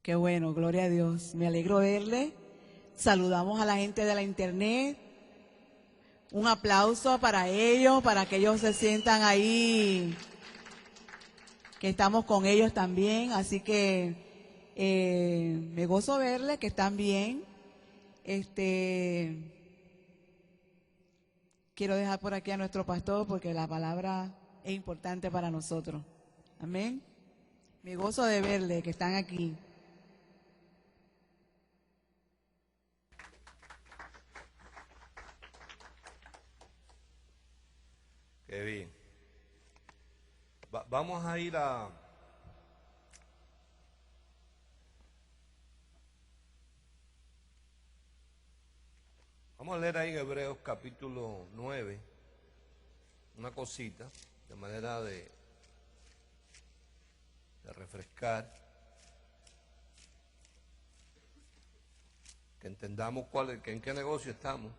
Qué bueno, gloria a Dios. Me alegro verle. Saludamos a la gente de la internet. Un aplauso para ellos, para que ellos se sientan ahí, que estamos con ellos también. Así que me gozo verle, que están bien. Quiero dejar por aquí a nuestro pastor porque la palabra es importante para nosotros. Amén. Me gozo de verle, que están aquí. Qué bien. Vamos a ir a... Vamos a leer ahí en Hebreos capítulo 9, una cosita, de manera de refrescar, que entendamos en qué negocio estamos.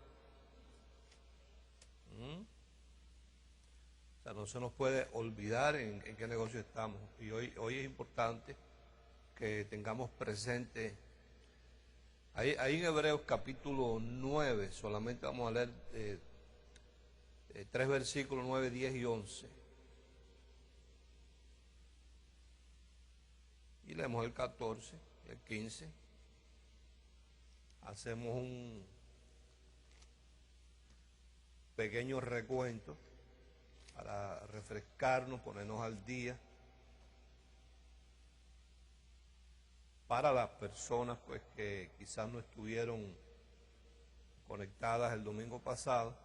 O sea, no se nos puede olvidar en qué negocio estamos. Y hoy es importante que tengamos presente, ahí en Hebreos capítulo 9, solamente vamos a leer 3 versículos, 9, 10 y 11. Y leemos el 14, el 15. Hacemos un pequeño recuento para refrescarnos, ponernos al día. Para las personas pues que quizás no estuvieron conectadas el domingo pasado,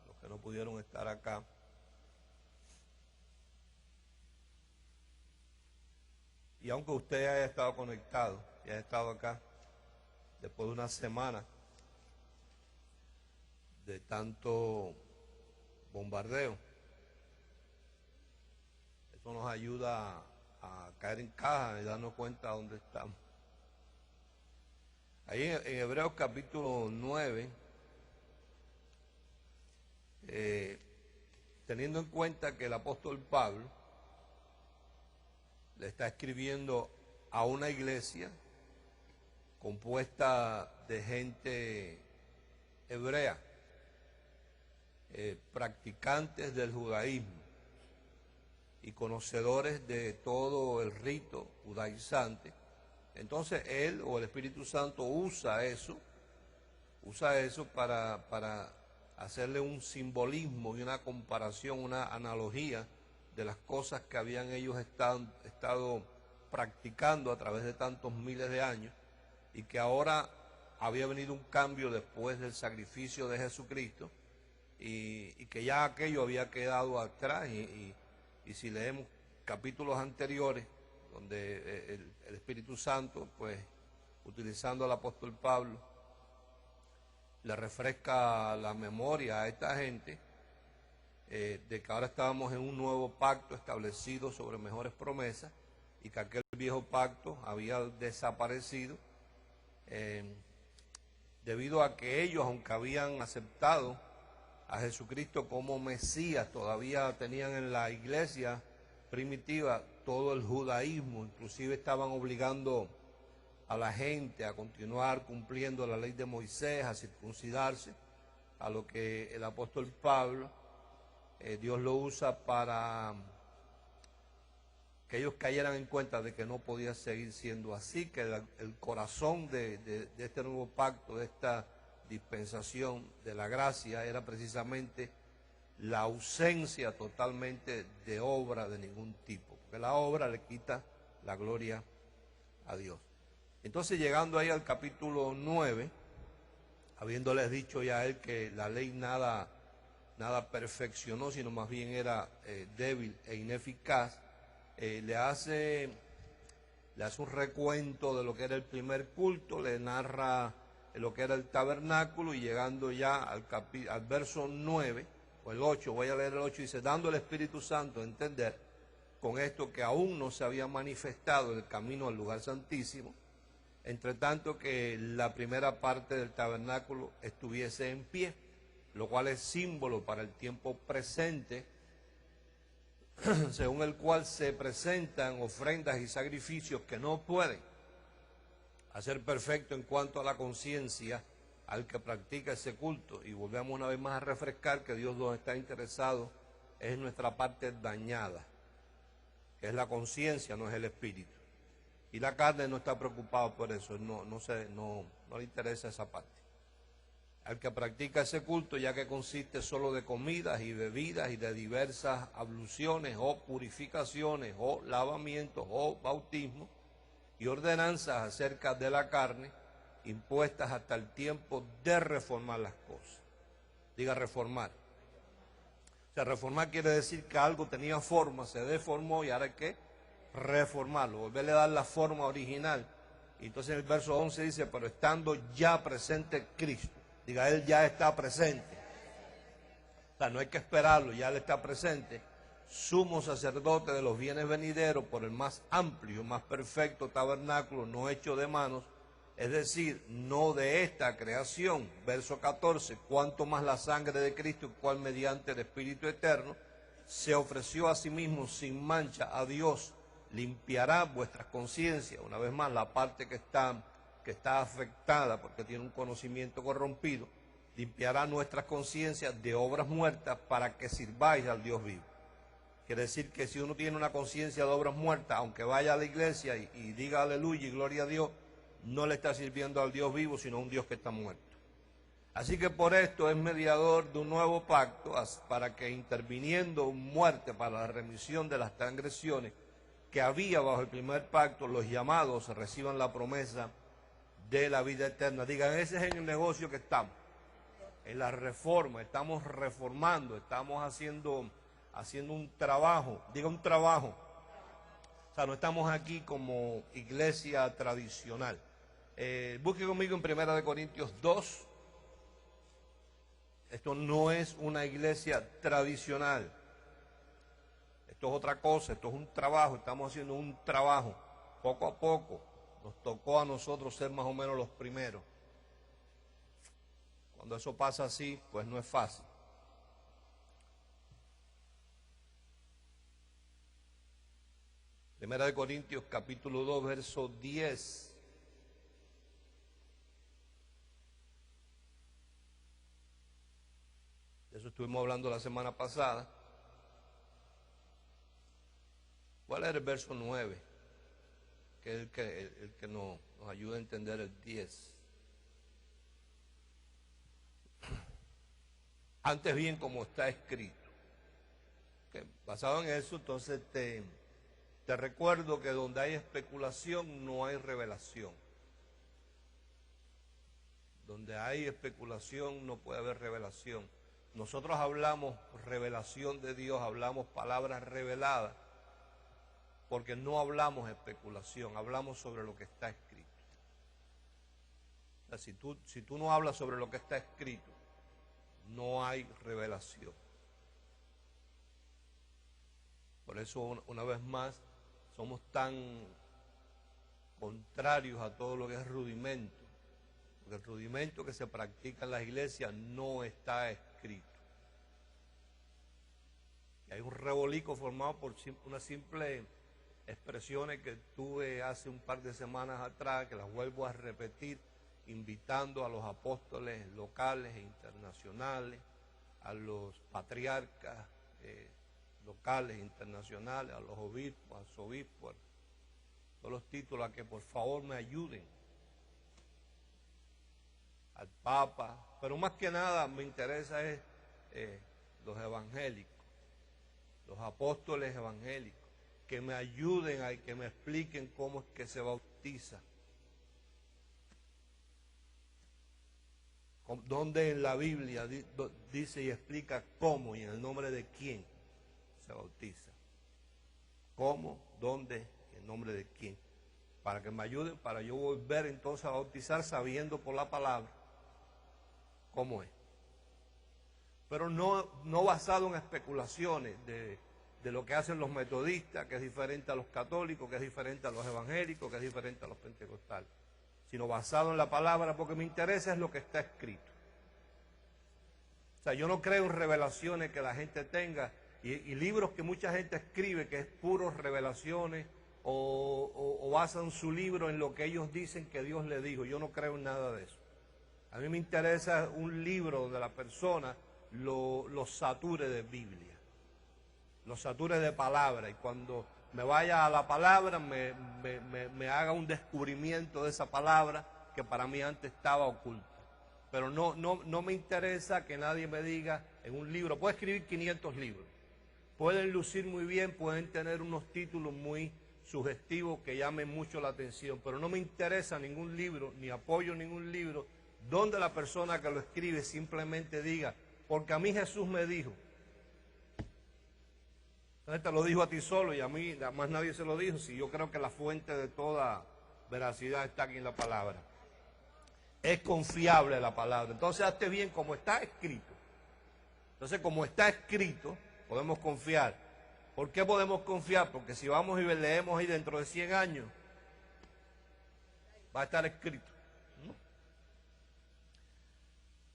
los que no pudieron estar acá. Y aunque usted haya estado conectado y haya estado acá, después de una semana de tanto bombardeo, eso nos ayuda a caer en caja y darnos cuenta de dónde estamos. Ahí en Hebreos capítulo 9, teniendo en cuenta que el apóstol Pablo le está escribiendo a una iglesia compuesta de gente hebrea, practicantes del judaísmo y conocedores de todo el rito judaizante. Entonces él o el Espíritu Santo usa eso para hacerle un simbolismo y una comparación, una analogía de las cosas que habían ellos estado practicando a través de tantos miles de años, y que ahora había venido un cambio después del sacrificio de Jesucristo, y que ya aquello había quedado atrás. Y si leemos capítulos anteriores, donde el Espíritu Santo, pues, utilizando al apóstol Pablo, le refresca la memoria a esta gente de que ahora estábamos en un nuevo pacto establecido sobre mejores promesas, y que aquel viejo pacto había desaparecido debido a que ellos, aunque habían aceptado a Jesucristo como Mesías, todavía tenían en la iglesia primitiva todo el judaísmo. Inclusive estaban obligando a la gente a continuar cumpliendo la ley de Moisés, a circuncidarse, a lo que el apóstol Pablo, Dios lo usa para que ellos cayeran en cuenta de que no podía seguir siendo así, que el corazón de este nuevo pacto, de esta dispensación de la gracia, era precisamente la ausencia totalmente de obra de ningún tipo, porque la obra le quita la gloria a Dios. Entonces, llegando ahí al capítulo 9, habiéndoles dicho ya a él que la ley nada perfeccionó, sino más bien era débil e ineficaz, le hace un recuento de lo que era el primer culto, le narra lo que era el tabernáculo, y llegando ya al verso 9, o el 8, voy a leer el 8, dice: dando el Espíritu Santo a entender con esto que aún no se había manifestado el camino al lugar santísimo, entre tanto que la primera parte del tabernáculo estuviese en pie, lo cual es símbolo para el tiempo presente, según el cual se presentan ofrendas y sacrificios que no pueden a ser perfecto en cuanto a la conciencia al que practica ese culto. Y volvemos una vez más a refrescar que Dios nos está interesado es nuestra parte dañada, que es la conciencia, no es el espíritu. Y la carne no está preocupada por eso, no le interesa esa parte. Al que practica ese culto, ya que consiste solo de comidas y bebidas y de diversas abluciones o purificaciones o lavamientos o bautismos y ordenanzas acerca de la carne, impuestas hasta el tiempo de reformar las cosas. Diga reformar. O sea, reformar quiere decir que algo tenía forma, se deformó y ahora hay que reformarlo, volverle a dar la forma original. Y entonces en el verso 11 dice, pero estando ya presente Cristo. Diga, Él ya está presente. O sea, no hay que esperarlo, ya Él está presente. Sumo sacerdote de los bienes venideros por el más amplio, más perfecto tabernáculo, no hecho de manos, es decir, no de esta creación. Verso 14, cuanto más la sangre de Cristo, el cual mediante el Espíritu Eterno se ofreció a sí mismo sin mancha a Dios, limpiará vuestras conciencias. Una vez más, la parte que está afectada porque tiene un conocimiento corrompido, limpiará nuestras conciencias de obras muertas para que sirváis al Dios vivo. Quiere decir que si uno tiene una conciencia de obras muertas, aunque vaya a la iglesia y diga aleluya y gloria a Dios, no le está sirviendo al Dios vivo, sino a un Dios que está muerto. Así que por esto es mediador de un nuevo pacto, para que interviniendo muerte para la remisión de las transgresiones que había bajo el primer pacto, los llamados reciban la promesa de la vida eterna. Digan, ese es en el negocio que estamos, en la reforma, estamos reformando, estamos haciendo un trabajo, diga un trabajo. O sea, no estamos aquí como iglesia tradicional. Busque conmigo en 1 Corintios 2. Esto no es una iglesia tradicional. Esto es otra cosa, esto es un trabajo, estamos haciendo un trabajo. Poco a poco nos tocó a nosotros ser más o menos los primeros. Cuando eso pasa así, pues no es fácil. Primera de Corintios capítulo 2, verso 10. De eso estuvimos hablando la semana pasada. ¿Cuál era el verso 9? Que es el que nos ayuda a entender el 10. Antes bien, como está escrito. Que basado en eso, entonces te recuerdo que donde hay especulación no hay revelación. Donde hay especulación no puede haber revelación. Nosotros hablamos revelación de Dios, hablamos palabras reveladas, porque no hablamos especulación, hablamos sobre lo que está escrito. O sea, si tú no hablas sobre lo que está escrito, no hay revelación. Por eso, una vez más, somos tan contrarios a todo lo que es rudimento, porque el rudimento que se practica en las iglesias no está escrito. Y hay un rebolico formado por unas simples expresiones que tuve hace un par de semanas atrás, que las vuelvo a repetir, invitando a los apóstoles locales e internacionales, a los patriarcas locales e internacionales, a los obispos, arzobispos, todos los títulos, a que por favor me ayuden, al Papa, pero más que nada me interesa es los evangélicos, los apóstoles evangélicos, que me ayuden a que me expliquen cómo es que se bautiza. Donde en la Biblia dice y explica cómo y en el nombre de quién se bautiza. ¿Cómo? ¿Dónde? ¿En nombre de quién? Para que me ayuden, para yo volver entonces a bautizar sabiendo por la palabra cómo es. Pero no basado en especulaciones de lo que hacen los metodistas, que es diferente a los católicos, que es diferente a los evangélicos, que es diferente a los pentecostales, sino basado en la palabra, porque me interesa es lo que está escrito. O sea, yo no creo en revelaciones que la gente tenga y libros que mucha gente escribe que es puros revelaciones o basan su libro en lo que ellos dicen que Dios le dijo. Yo no creo en nada de eso. A mí me interesa un libro donde la persona lo sature de Biblia, lo sature de palabra, y cuando me vaya a la palabra me haga un descubrimiento de esa palabra que para mí antes estaba oculta. Pero no me interesa que nadie me diga en un libro. Puedo escribir 500 libros, pueden lucir muy bien, pueden tener unos títulos muy sugestivos que llamen mucho la atención, pero no me interesa ningún libro, ni apoyo ningún libro donde la persona que lo escribe simplemente diga, porque a mí Jesús me dijo. Entonces te lo dijo a ti solo y a mí más nadie se lo dijo, si yo creo que la fuente de toda veracidad está aquí en la palabra. Es confiable la palabra. Entonces hazte bien como está escrito. Entonces como está escrito podemos confiar. ¿Por qué podemos confiar? Porque si vamos y leemos ahí dentro de 100 años, va a estar escrito.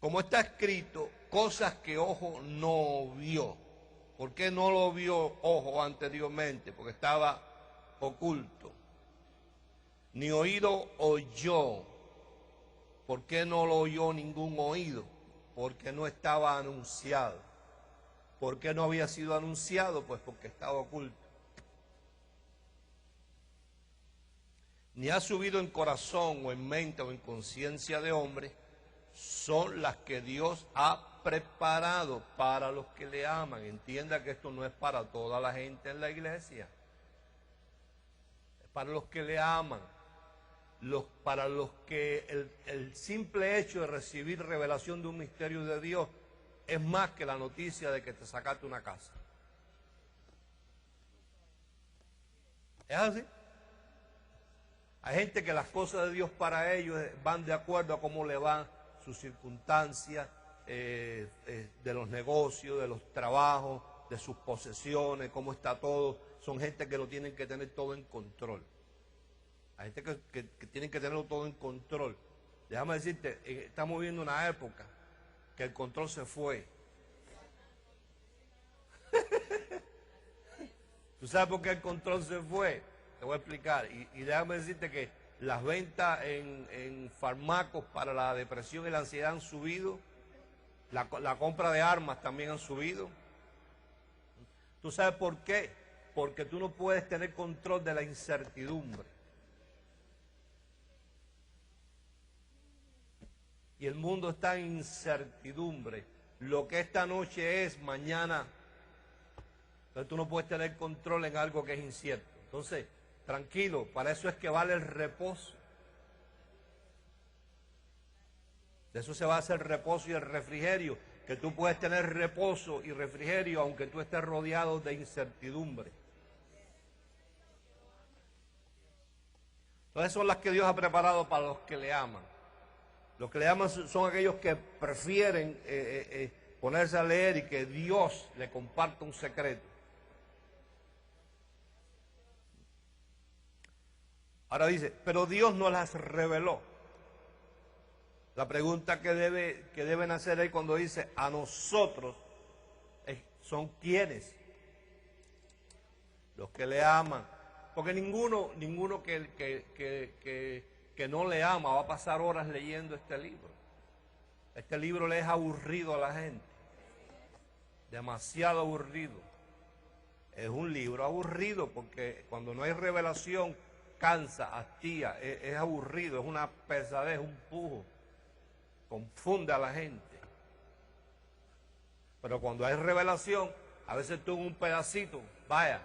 Como está escrito, cosas que ojo no vio. ¿Por qué no lo vio ojo anteriormente? Porque estaba oculto. Ni oído oyó. ¿Por qué no lo oyó ningún oído? Porque no estaba anunciado. ¿Por qué no había sido anunciado? Pues porque estaba oculto. Ni ha subido en corazón o en mente o en conciencia de hombre, son las que Dios ha preparado para los que le aman. Entienda que esto no es para toda la gente en la iglesia. Es para los que le aman. Para los que el simple hecho de recibir revelación de un misterio de Dios es más que la noticia de que te sacaste una casa. ¿Es así? Hay gente que las cosas de Dios para ellos van de acuerdo a cómo le van sus circunstancias, de los negocios, de los trabajos, de sus posesiones, cómo está todo. Son gente que lo tienen que tener todo en control. Hay gente que tienen que tenerlo todo en control. Déjame decirte, estamos viviendo una época que el control se fue. ¿Tú sabes por qué el control se fue? Te voy a explicar. Y déjame decirte que las ventas en fármacos para la depresión y la ansiedad han subido. La compra de armas también han subido. ¿Tú sabes por qué? Porque tú no puedes tener control de la incertidumbre. Y el mundo está en incertidumbre. Lo que esta noche es, mañana. Entonces tú no puedes tener control en algo que es incierto. Entonces, tranquilo, para eso es que vale el reposo. De eso se va a hacer el reposo y el refrigerio. Que tú puedes tener reposo y refrigerio aunque tú estés rodeado de incertidumbre. Entonces son las que Dios ha preparado para los que le aman. Los que le aman son aquellos que prefieren ponerse a leer y que Dios le comparta un secreto. Ahora dice, pero Dios no las reveló. La pregunta que deben hacer ahí cuando dice a nosotros son ¿quiénes? Los que le aman. Porque ninguno que no le ama va a pasar horas leyendo este libro. Este libro le es aburrido a la gente. Demasiado aburrido. Es un libro aburrido porque cuando no hay revelación cansa, hastía, es aburrido, es una pesadez, un pujo. Confunde a la gente. Pero cuando hay revelación, a veces tú en un pedacito, vaya.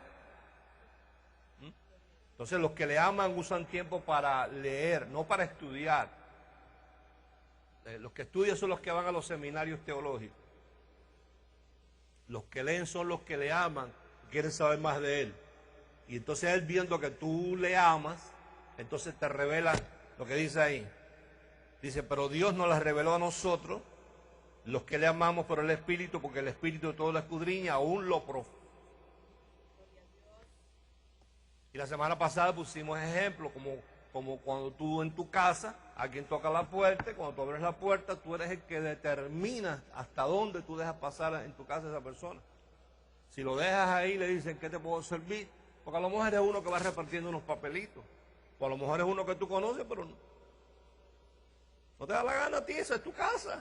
Entonces los que le aman usan tiempo para leer, no para estudiar. Los que estudian son los que van a los seminarios teológicos. Los que leen son los que le aman, quieren saber más de él. Y entonces él, viendo que tú le amas, entonces te revela lo que dice ahí. Dice, pero Dios nos las reveló a nosotros, los que le amamos por el Espíritu, porque el Espíritu todo lo escudriña, aún lo profundo. Y la semana pasada pusimos ejemplos, como cuando tú en tu casa, alguien toca la puerta, y cuando tú abres la puerta, tú eres el que determina hasta dónde tú dejas pasar en tu casa a esa persona. Si lo dejas ahí, le dicen, ¿qué te puedo servir? Porque a lo mejor eres uno que va repartiendo unos papelitos. O a lo mejor es uno que tú conoces, pero no te da la gana a ti, esa es tu casa.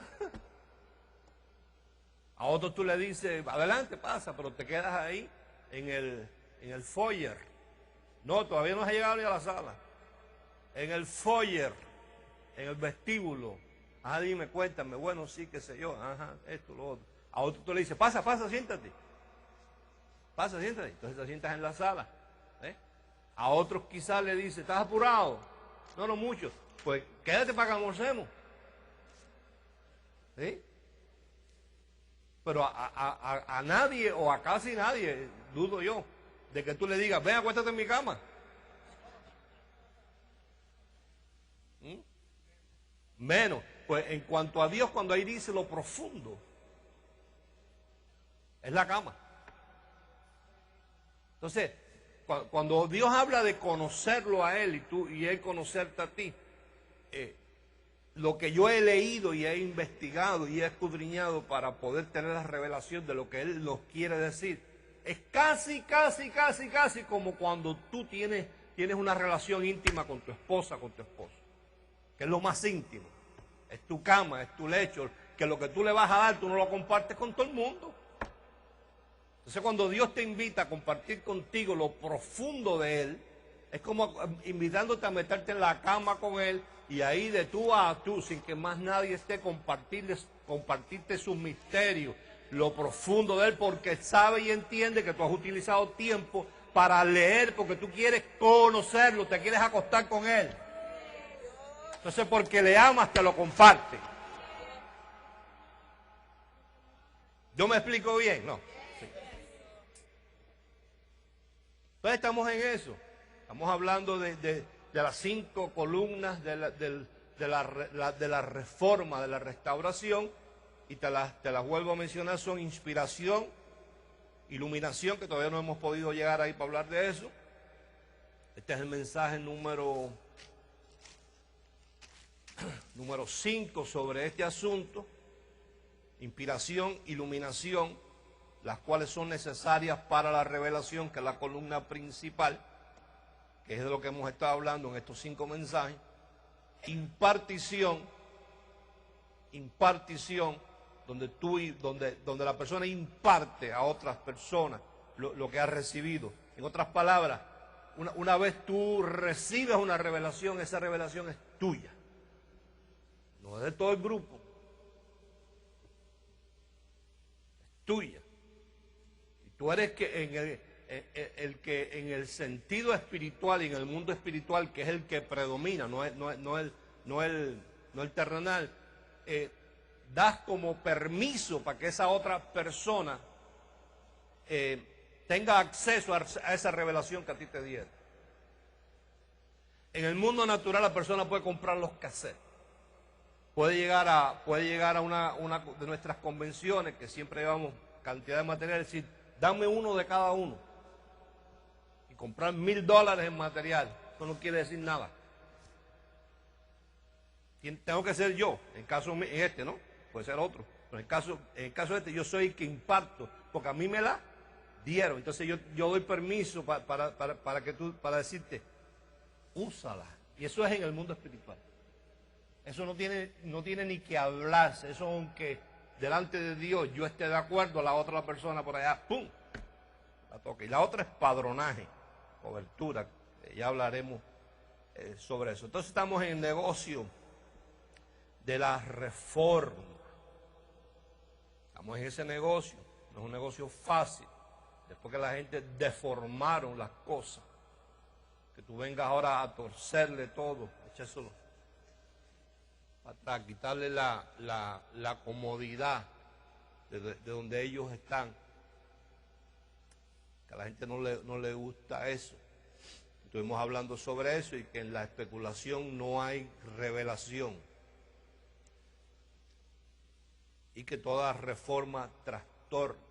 A otros tú le dices, adelante, pasa, pero te quedas ahí en el foyer. No, todavía no has llegado ni a la sala. En el foyer, en el vestíbulo. Ajá, dime, cuéntame. Bueno, sí, qué sé yo. Ajá, esto, lo otro. A otro tú le dices, pasa, siéntate. Pasa, siéntate. Entonces te sientas en la sala. ¿Eh? A otros quizás le dices, ¿estás apurado? No, no mucho. Pues quédate para que almorcemos. ¿Sí? Pero a nadie o a casi nadie, dudo yo, de que tú le digas, ven, acuéstate en mi cama. Menos. Pues en cuanto a Dios, cuando ahí dice lo profundo, es la cama. Entonces, cuando Dios habla de conocerlo a Él y Él conocerte a ti, lo que yo he leído y he investigado y he escudriñado para poder tener la revelación de lo que Él nos quiere decir, es casi como cuando tú tienes una relación íntima con tu esposa, con tu esposo, que es lo más íntimo. Es tu cama, es tu lecho, que lo que tú le vas a dar, tú no lo compartes con todo el mundo. Entonces, cuando Dios te invita a compartir contigo lo profundo de Él, es como invitándote a meterte en la cama con Él y ahí de tú a tú, sin que más nadie esté, compartirte sus misterios, lo profundo de Él, porque sabe y entiende que tú has utilizado tiempo para leer, porque tú quieres conocerlo, te quieres acostar con Él. Entonces, porque le amas, te lo comparte. ¿Yo me explico bien? No. Sí. Entonces estamos en eso. Estamos hablando de las 5 columnas de la reforma, de la restauración, y te las vuelvo a mencionar, son inspiración, iluminación, que todavía no hemos podido llegar ahí para hablar de eso. Este es el mensaje número 5 sobre este asunto, inspiración, iluminación, las cuales son necesarias para la revelación, que es la columna principal, que es de lo que hemos estado hablando en estos 5 mensajes. Impartición, donde la persona imparte a otras personas lo que ha recibido. En otras palabras, una vez tú recibes una revelación, esa revelación es tuya. No es de todo el grupo, es tuya. Y tú eres el que en el sentido espiritual y en el mundo espiritual, que es el que predomina, no el terrenal, das como permiso para que esa otra persona tenga acceso a esa revelación que a ti te dieron. En el mundo natural la persona puede comprar los cassettes. Puede llegar a una de nuestras convenciones, que siempre llevamos cantidad de material, y decir, dame uno de cada uno. Y comprar $1000 en material. Eso no quiere decir nada. Tengo que ser yo, en este, ¿no? Puede ser otro. Pero en el caso de este, yo soy el que imparto, porque a mí me la dieron. Entonces yo doy permiso para decirte, úsala. Y eso es en el mundo espiritual. Eso no tiene ni que hablarse. Eso, aunque delante de Dios yo esté de acuerdo, la otra persona por allá, ¡pum!, la toca. Y la otra es padronaje, cobertura. Ya hablaremos sobre eso. Entonces estamos en el negocio de la reforma. Estamos en ese negocio. No es un negocio fácil. Después que la gente deformaron las cosas, que tú vengas ahora a torcerle todo, echárselo para quitarle la comodidad de donde ellos están, que a la gente no le gusta eso. Estuvimos hablando sobre eso y que en la especulación no hay revelación y que toda reforma trastorna.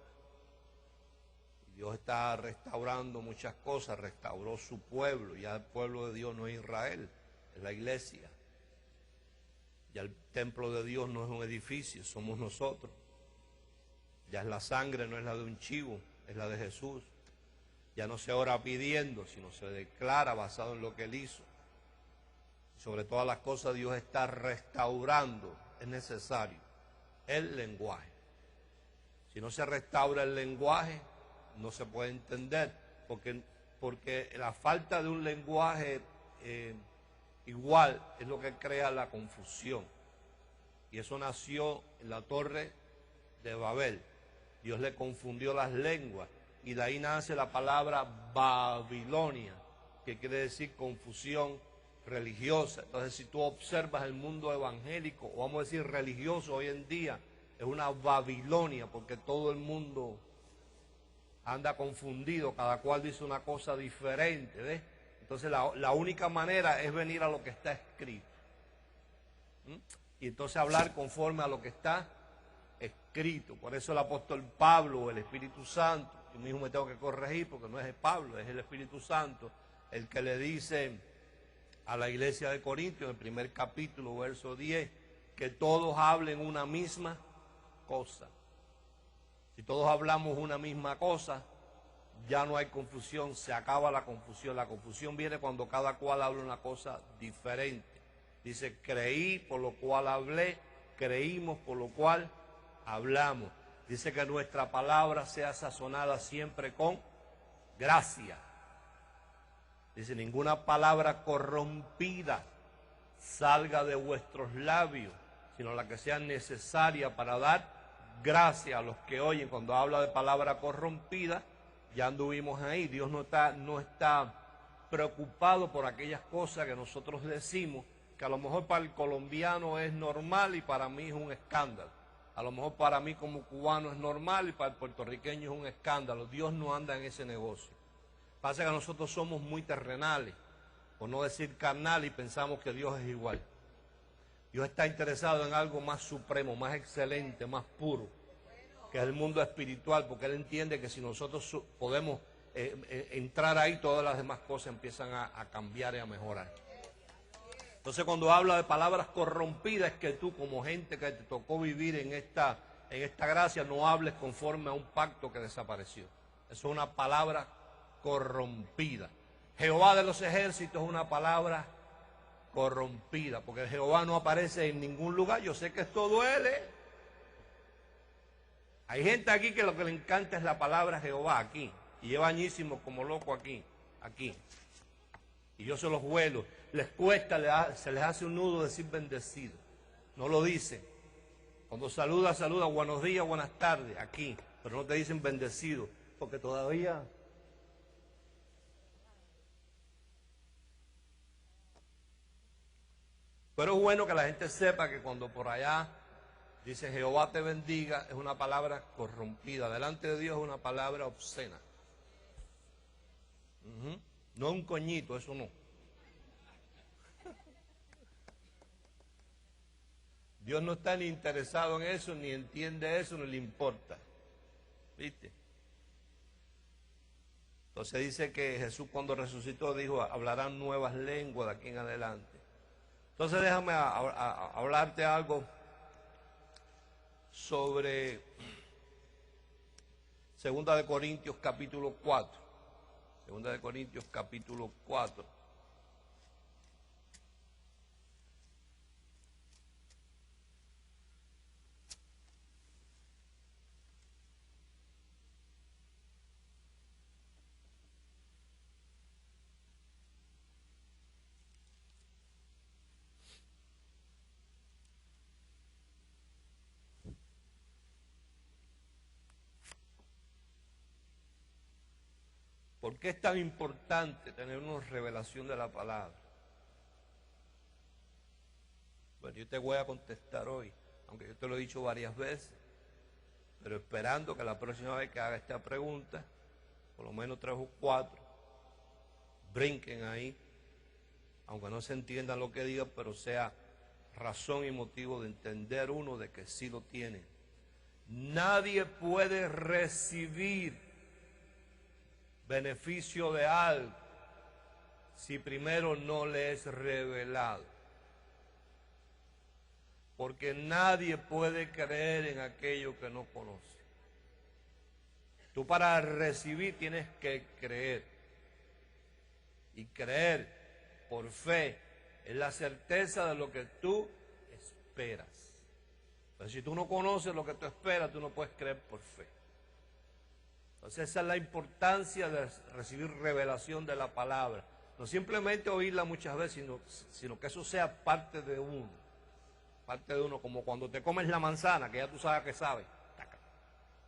Dios está restaurando muchas cosas, restauró su pueblo. Ya el pueblo de Dios no es Israel, es la iglesia. Ya el templo de Dios no es un edificio, somos nosotros. Ya es la sangre, no es la de un chivo, es la de Jesús. Ya no se ora pidiendo, sino se declara basado en lo que Él hizo. Sobre todas las cosas Dios está restaurando, es necesario, el lenguaje. Si no se restaura el lenguaje, no se puede entender, porque la falta de un lenguaje igual es lo que crea la confusión. Y eso nació en la torre de Babel. Dios le confundió las lenguas y de ahí nace la palabra Babilonia, que quiere decir confusión religiosa. Entonces, si tú observas el mundo evangélico, o vamos a decir religioso hoy en día, es una Babilonia, porque todo el mundo anda confundido, cada cual dice una cosa diferente, ¿ves? Entonces la única manera es venir a lo que está escrito. Y entonces hablar conforme a lo que está escrito. Por eso el apóstol Pablo, el Espíritu Santo, yo mismo me tengo que corregir porque no es Pablo, es el Espíritu Santo, el que le dice a la iglesia de Corintios, en el primer capítulo, verso 10, que todos hablen una misma cosa. Si todos hablamos una misma cosa, ya no hay confusión, se acaba la confusión. La confusión viene cuando cada cual habla una cosa diferente. Dice, creí, por lo cual hablé, creímos, por lo cual hablamos. Dice que nuestra palabra sea sazonada siempre con gracia. Dice, ninguna palabra corrompida salga de vuestros labios, sino la que sea necesaria para dar gracia a los que oyen. Cuando habla de palabra corrompida, ya anduvimos ahí. Dios no está preocupado por aquellas cosas que nosotros decimos, que a lo mejor para el colombiano es normal y para mí es un escándalo. A lo mejor para mí como cubano es normal y para el puertorriqueño es un escándalo. Dios no anda en ese negocio. Pasa que nosotros somos muy terrenales, por no decir carnal, y pensamos que Dios es igual. Dios está interesado en algo más supremo, más excelente, más puro, que es el mundo espiritual, porque Él entiende que si nosotros podemos entrar ahí, todas las demás cosas empiezan a cambiar y a mejorar. Entonces, cuando habla de palabras corrompidas, es que tú, como gente que te tocó vivir en esta gracia, no hables conforme a un pacto que desapareció. Eso es una palabra corrompida. Jehová de los ejércitos es una palabra corrompida, porque Jehová no aparece en ningún lugar. Yo sé que esto duele. Hay gente aquí que lo que le encanta es la palabra Jehová aquí, y lleva añísimos como loco aquí. Y yo se los vuelo. Les cuesta, se les hace un nudo decir bendecido. No lo dicen. Cuando saluda, buenos días, buenas tardes, aquí. Pero no te dicen bendecido, porque todavía... Pero es bueno que la gente sepa que cuando por allá dice Jehová te bendiga, es una palabra corrompida. Delante de Dios es una palabra obscena. No un coñito, eso no. Dios no está ni interesado en eso, ni entiende eso, ni le importa. ¿Viste? Entonces dice que Jesús cuando resucitó dijo, hablarán nuevas lenguas de aquí en adelante. Entonces déjame hablarte algo sobre 2 de Corintios capítulo 4. 2 de Corintios capítulo 4. ¿Por qué es tan importante tener una revelación de la palabra? Bueno, yo te voy a contestar hoy, aunque yo te lo he dicho varias veces, pero esperando que la próxima vez que haga esta pregunta, por lo menos 3 o 4, brinquen ahí, aunque no se entienda lo que diga, pero sea razón y motivo de entender uno de que sí lo tienen. Nadie puede recibir beneficio de algo si primero no le es revelado. Porque nadie puede creer en aquello que no conoce. Tú para recibir tienes que creer. Y creer por fe es la certeza de lo que tú esperas. Pero si tú no conoces lo que tú esperas, tú no puedes creer por fe. Entonces esa es la importancia de recibir revelación de la palabra. No simplemente oírla muchas veces, sino que eso sea parte de uno. Parte de uno, como cuando te comes la manzana, que ya tú sabes que sabe.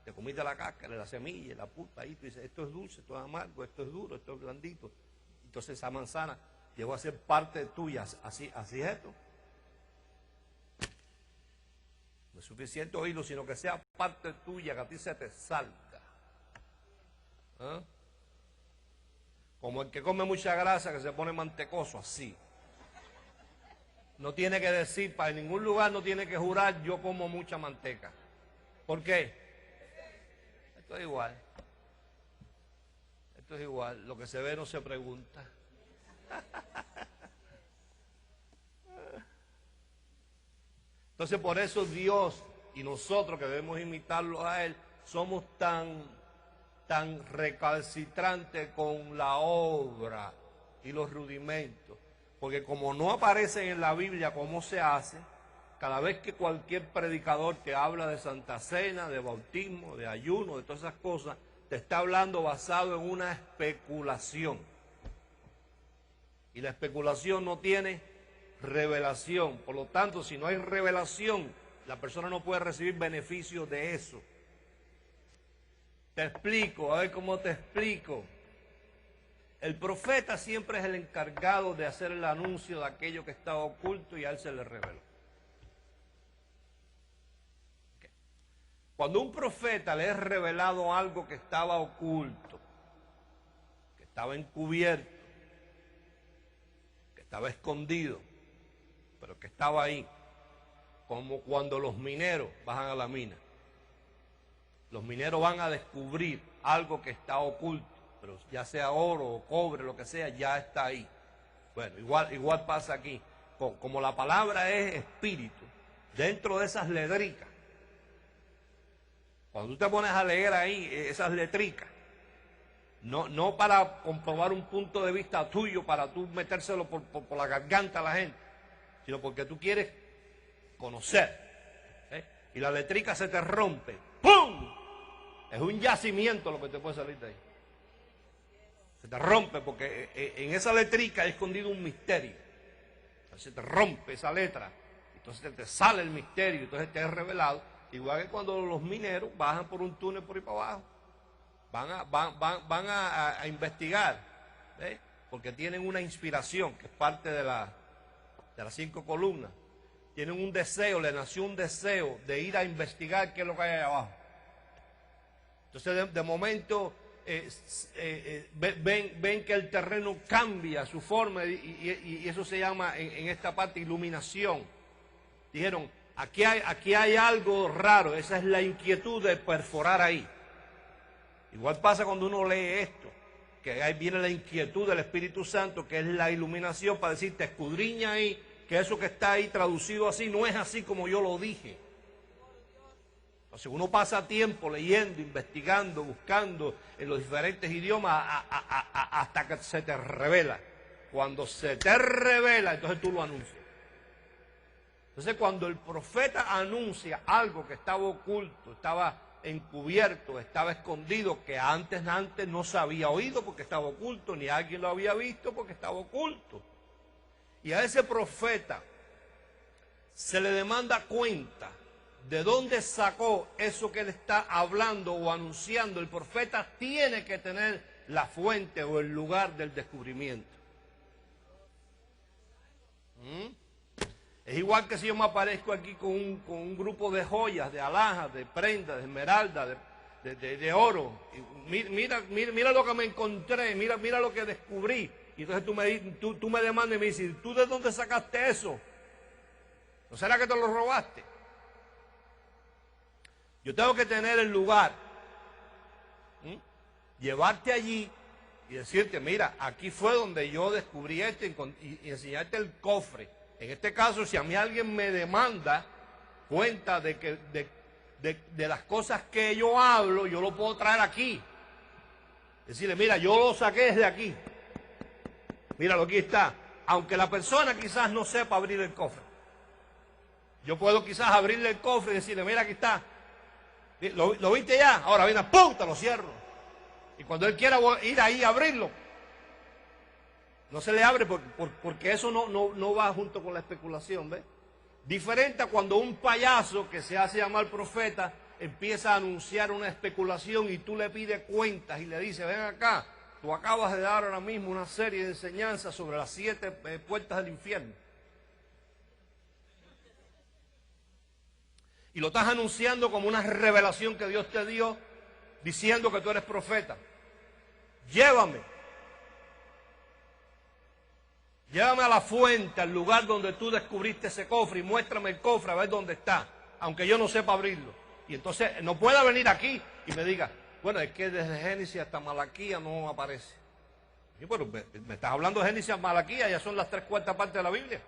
Te comiste la cáscara, la semilla, la pulpa, ahí tú dices, esto es dulce, esto es amargo, esto es duro, esto es blandito. Entonces esa manzana llegó a ser parte tuya, así es esto. No es suficiente oírlo, sino que sea parte tuya, que a ti se te salga. ¿Ah? Como el que come mucha grasa, que se pone mantecoso, así. No tiene que decir, para ningún lugar no tiene que jurar, yo como mucha manteca. ¿Por qué? Esto es igual. Esto es igual. Lo que se ve no se pregunta. Entonces por eso Dios y nosotros que debemos imitarlo a Él, somos tan recalcitrantes con la obra y los rudimentos. Porque como no aparecen en la Biblia cómo se hace, cada vez que cualquier predicador te habla de Santa Cena, de bautismo, de ayuno, de todas esas cosas, te está hablando basado en una especulación. Y la especulación no tiene revelación. Por lo tanto, si no hay revelación, la persona no puede recibir beneficios de eso. Te explico, a ver cómo te explico. El profeta siempre es el encargado de hacer el anuncio de aquello que estaba oculto y a él se le reveló. Okay. Cuando un profeta le es revelado algo que estaba oculto, que estaba encubierto, que estaba escondido, pero que estaba ahí, como cuando los mineros bajan a la mina. Los mineros van a descubrir algo que está oculto, pero ya sea oro o cobre, lo que sea, ya está ahí. Bueno, igual pasa aquí. Como la palabra es espíritu, dentro de esas letricas, cuando tú te pones a leer ahí esas letricas, no para comprobar un punto de vista tuyo, para tú metérselo por la garganta a la gente, sino porque tú quieres conocer. Y la letrica se te rompe. ¡Pum! Es un yacimiento lo que te puede salir de ahí. Se te rompe porque en esa letrica hay escondido un misterio. Entonces te rompe esa letra. Entonces te sale el misterio. Entonces te es revelado. Igual que cuando los mineros bajan por un túnel por ahí para abajo. Van a investigar. ¿Ves? Porque tienen una inspiración que es parte de las 5 columnas. Tienen un deseo, le nació un deseo de ir a investigar qué es lo que hay ahí abajo. Entonces de momento ven que el terreno cambia su forma y eso se llama en esta parte iluminación. Dijeron, aquí hay algo raro, esa es la inquietud de perforar ahí. Igual pasa cuando uno lee esto, que ahí viene la inquietud del Espíritu Santo, que es la iluminación para decirte, escudriña ahí, que eso que está ahí traducido así no es así como yo lo dije. Entonces uno pasa tiempo leyendo, investigando, buscando en los diferentes idiomas hasta que se te revela. Cuando se te revela, entonces tú lo anuncias. Entonces cuando el profeta anuncia algo que estaba oculto, estaba encubierto, estaba escondido, que antes no se había oído porque estaba oculto, ni alguien lo había visto porque estaba oculto. Y a ese profeta se le demanda cuenta de dónde sacó eso que él está hablando o anunciando. El profeta tiene que tener la fuente o el lugar del descubrimiento. Es igual que si yo me aparezco aquí con un grupo de joyas, de alhajas, de prendas, de esmeralda, de oro. Mira lo que me encontré, mira lo que descubrí. Y entonces tú me demandas y me dices, ¿tú de dónde sacaste eso? ¿No será que te lo robaste? Yo tengo que tener el lugar, llevarte allí y decirte, mira, aquí fue donde yo descubrí esto y enseñarte el cofre. En este caso, si a mí alguien me demanda cuenta de de las cosas que yo hablo, yo lo puedo traer aquí. Decirle, mira, yo lo saqué desde aquí. Míralo, aquí está. Aunque la persona quizás no sepa abrir el cofre. Yo puedo quizás abrirle el cofre y decirle, mira, aquí está. ¿Lo viste ya? Ahora viene, ¡pum!, te lo cierro. Y cuando él quiera ir ahí a abrirlo, no se le abre porque eso no va junto con la especulación, ¿ves? Diferente a cuando un payaso que se hace llamar profeta empieza a anunciar una especulación y tú le pides cuentas y le dices, ven acá, tú acabas de dar ahora mismo una serie de enseñanzas sobre las 7 puertas del infierno. Y lo estás anunciando como una revelación que Dios te dio, diciendo que tú eres profeta. Llévame a la fuente, al lugar donde tú descubriste ese cofre y muéstrame el cofre a ver dónde está, aunque yo no sepa abrirlo. Y entonces no pueda venir aquí y me diga, bueno, es que desde Génesis hasta Malaquía no aparece. Y bueno, me estás hablando de Génesis a Malaquía, ya son las 3/4 partes de la Biblia.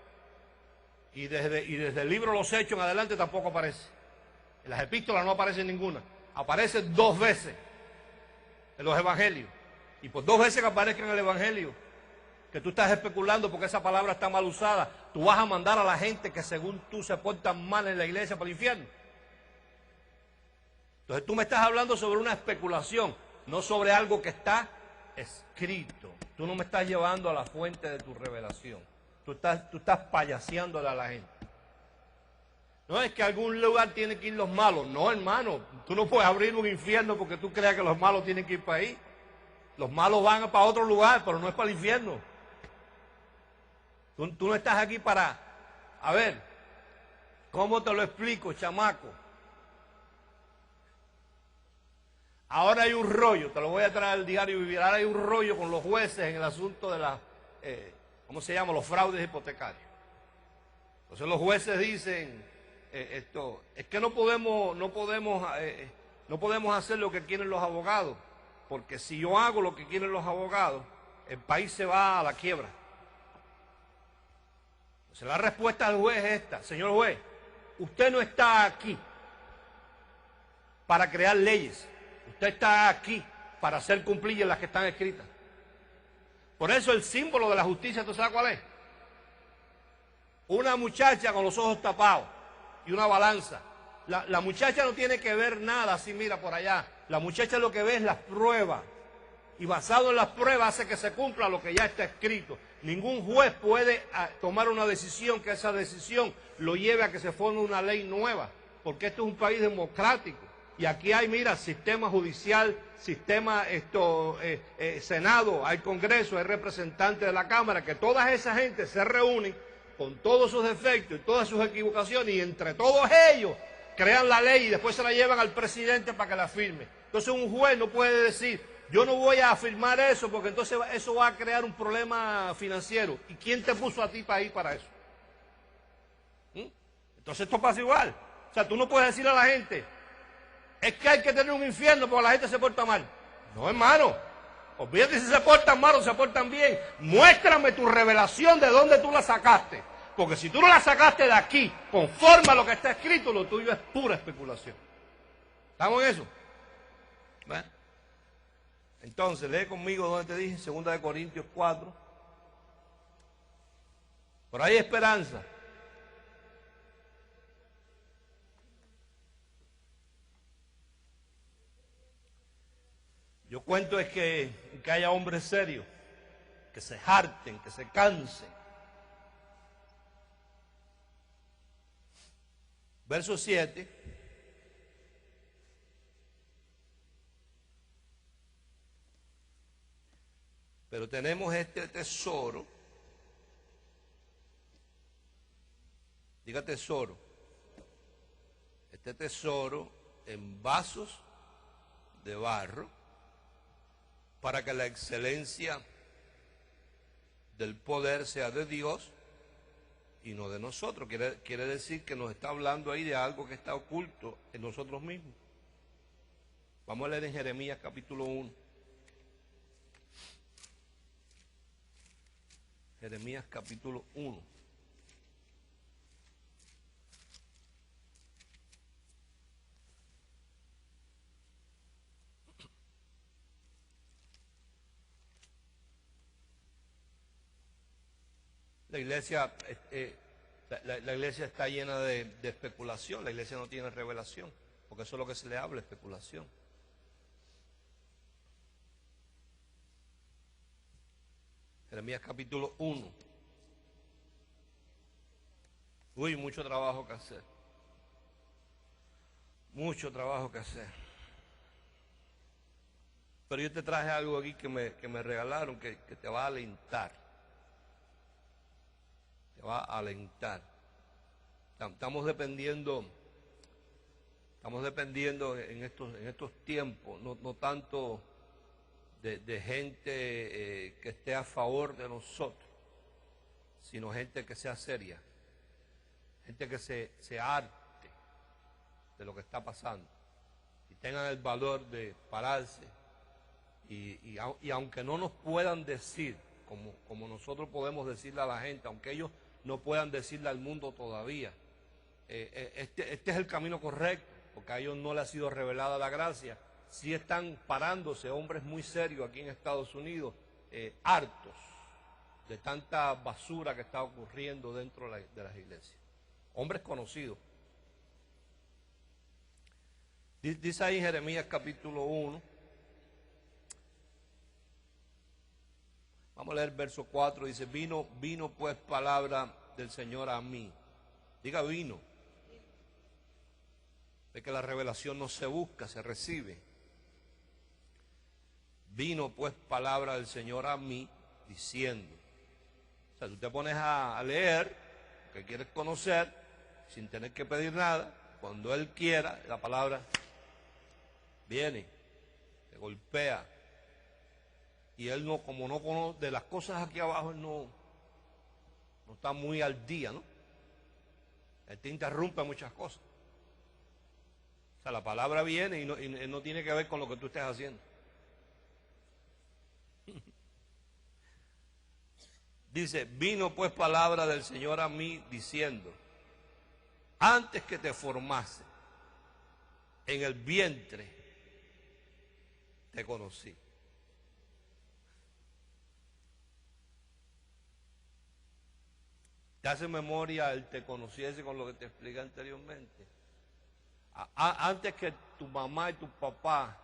Y desde el libro Los Hechos en adelante tampoco aparece. En las epístolas no aparece ninguna. Aparece 2 veces en los evangelios. Y por 2 veces que aparezca en el evangelio, que tú estás especulando porque esa palabra está mal usada, tú vas a mandar a la gente que según tú se portan mal en la iglesia para el infierno. Entonces tú me estás hablando sobre una especulación, no sobre algo que está escrito. Tú no me estás llevando a la fuente de tu revelación. Tú estás payaseándole a la gente. No es que a algún lugar tienen que ir los malos. No, hermano, tú no puedes abrir un infierno porque tú creas que los malos tienen que ir para ahí. Los malos van para otro lugar, pero no es para el infierno. Tú no estás aquí para... A ver, ¿cómo te lo explico, chamaco? Ahora hay un rollo, te lo voy a traer al diario Vivir. Ahora hay un rollo con los jueces en el asunto de la... ¿cómo se llama? Los fraudes hipotecarios. Entonces los jueces dicen... es que no podemos hacer lo que quieren los abogados, porque si yo hago lo que quieren los abogados, el país se va a la quiebra. Entonces la respuesta del juez es esta: señor juez, usted no está aquí para crear leyes, usted está aquí para hacer cumplir las que están escritas. Por eso el símbolo de la justicia, ¿tú sabes cuál es? Una muchacha con los ojos tapados y una balanza. La muchacha no tiene que ver nada así, mira por allá. La muchacha lo que ve es las pruebas. Y basado en las pruebas hace que se cumpla lo que ya está escrito. Ningún juez puede tomar una decisión que esa decisión lo lleve a que se forme una ley nueva. Porque este es un país democrático. Y aquí hay, mira, sistema judicial, sistema Senado, hay Congreso, hay representantes de la Cámara, que toda esa gente se reúnen con todos sus defectos y todas sus equivocaciones, y entre todos ellos crean la ley y después se la llevan al presidente para que la firme. Entonces un juez no puede decir, yo no voy a firmar eso porque entonces eso va a crear un problema financiero. ¿Y quién te puso a ti para ir para eso? Entonces esto pasa igual. O sea, tú no puedes decir a la gente, es que hay que tener un infierno porque la gente se porta mal. No, hermano. Olvídate si se portan mal o se portan bien. Muéstrame tu revelación de dónde tú la sacaste. Porque si tú no la sacaste de aquí, conforme a lo que está escrito, lo tuyo es pura especulación. ¿Estamos en eso? ¿Ven? Entonces, lee conmigo donde te dije, 2 Corintios 4. Por ahí hay esperanza. Yo cuento es que haya hombres serios, que se harten, que se cansen. Verso 7. Pero tenemos este tesoro. Diga tesoro. Este tesoro en vasos de barro, para que la excelencia del poder sea de Dios y no de nosotros. Quiere decir que nos está hablando ahí de algo que está oculto en nosotros mismos. Vamos a leer en Jeremías capítulo 1. Jeremías capítulo 1. La iglesia, la iglesia está llena de especulación, la iglesia no tiene revelación, porque eso es lo que se le habla, especulación. Jeremías capítulo 1. Uy, mucho trabajo que hacer. Mucho trabajo que hacer. Pero yo te traje algo aquí que me regalaron que te va a alentar. Te va a alentar. Estamos dependiendo en estos tiempos, no tanto de gente que esté a favor de nosotros, sino gente que sea seria, gente que se harte de lo que está pasando y tengan el valor de pararse y aunque no nos puedan decir como nosotros podemos decirle a la gente, aunque ellos no puedan decirle al mundo todavía, este es el camino correcto, porque a ellos no les ha sido revelada la gracia. Sí están parándose hombres muy serios aquí en Estados Unidos, hartos de tanta basura que está ocurriendo dentro de las iglesias. Hombres conocidos. Dice ahí en Jeremías capítulo 1, vamos a leer el verso 4, dice, vino pues palabra del Señor a mí. Diga vino. De que la revelación no se busca, se recibe. Vino pues palabra del Señor a mí diciendo. O sea, tú te pones a leer lo que quieres conocer sin tener que pedir nada. Cuando Él quiera, la palabra viene, te golpea. Y Él no, como no conoce, de las cosas aquí abajo, Él no está muy al día, ¿no? Él te interrumpe muchas cosas. O sea, la palabra viene y no tiene que ver con lo que tú estés haciendo. Dice, vino pues palabra del Señor a mí diciendo, antes que te formase en el vientre, te conocí. ¿Te hace memoria el te conociese con lo que te expliqué anteriormente? Antes que tu mamá y tu papá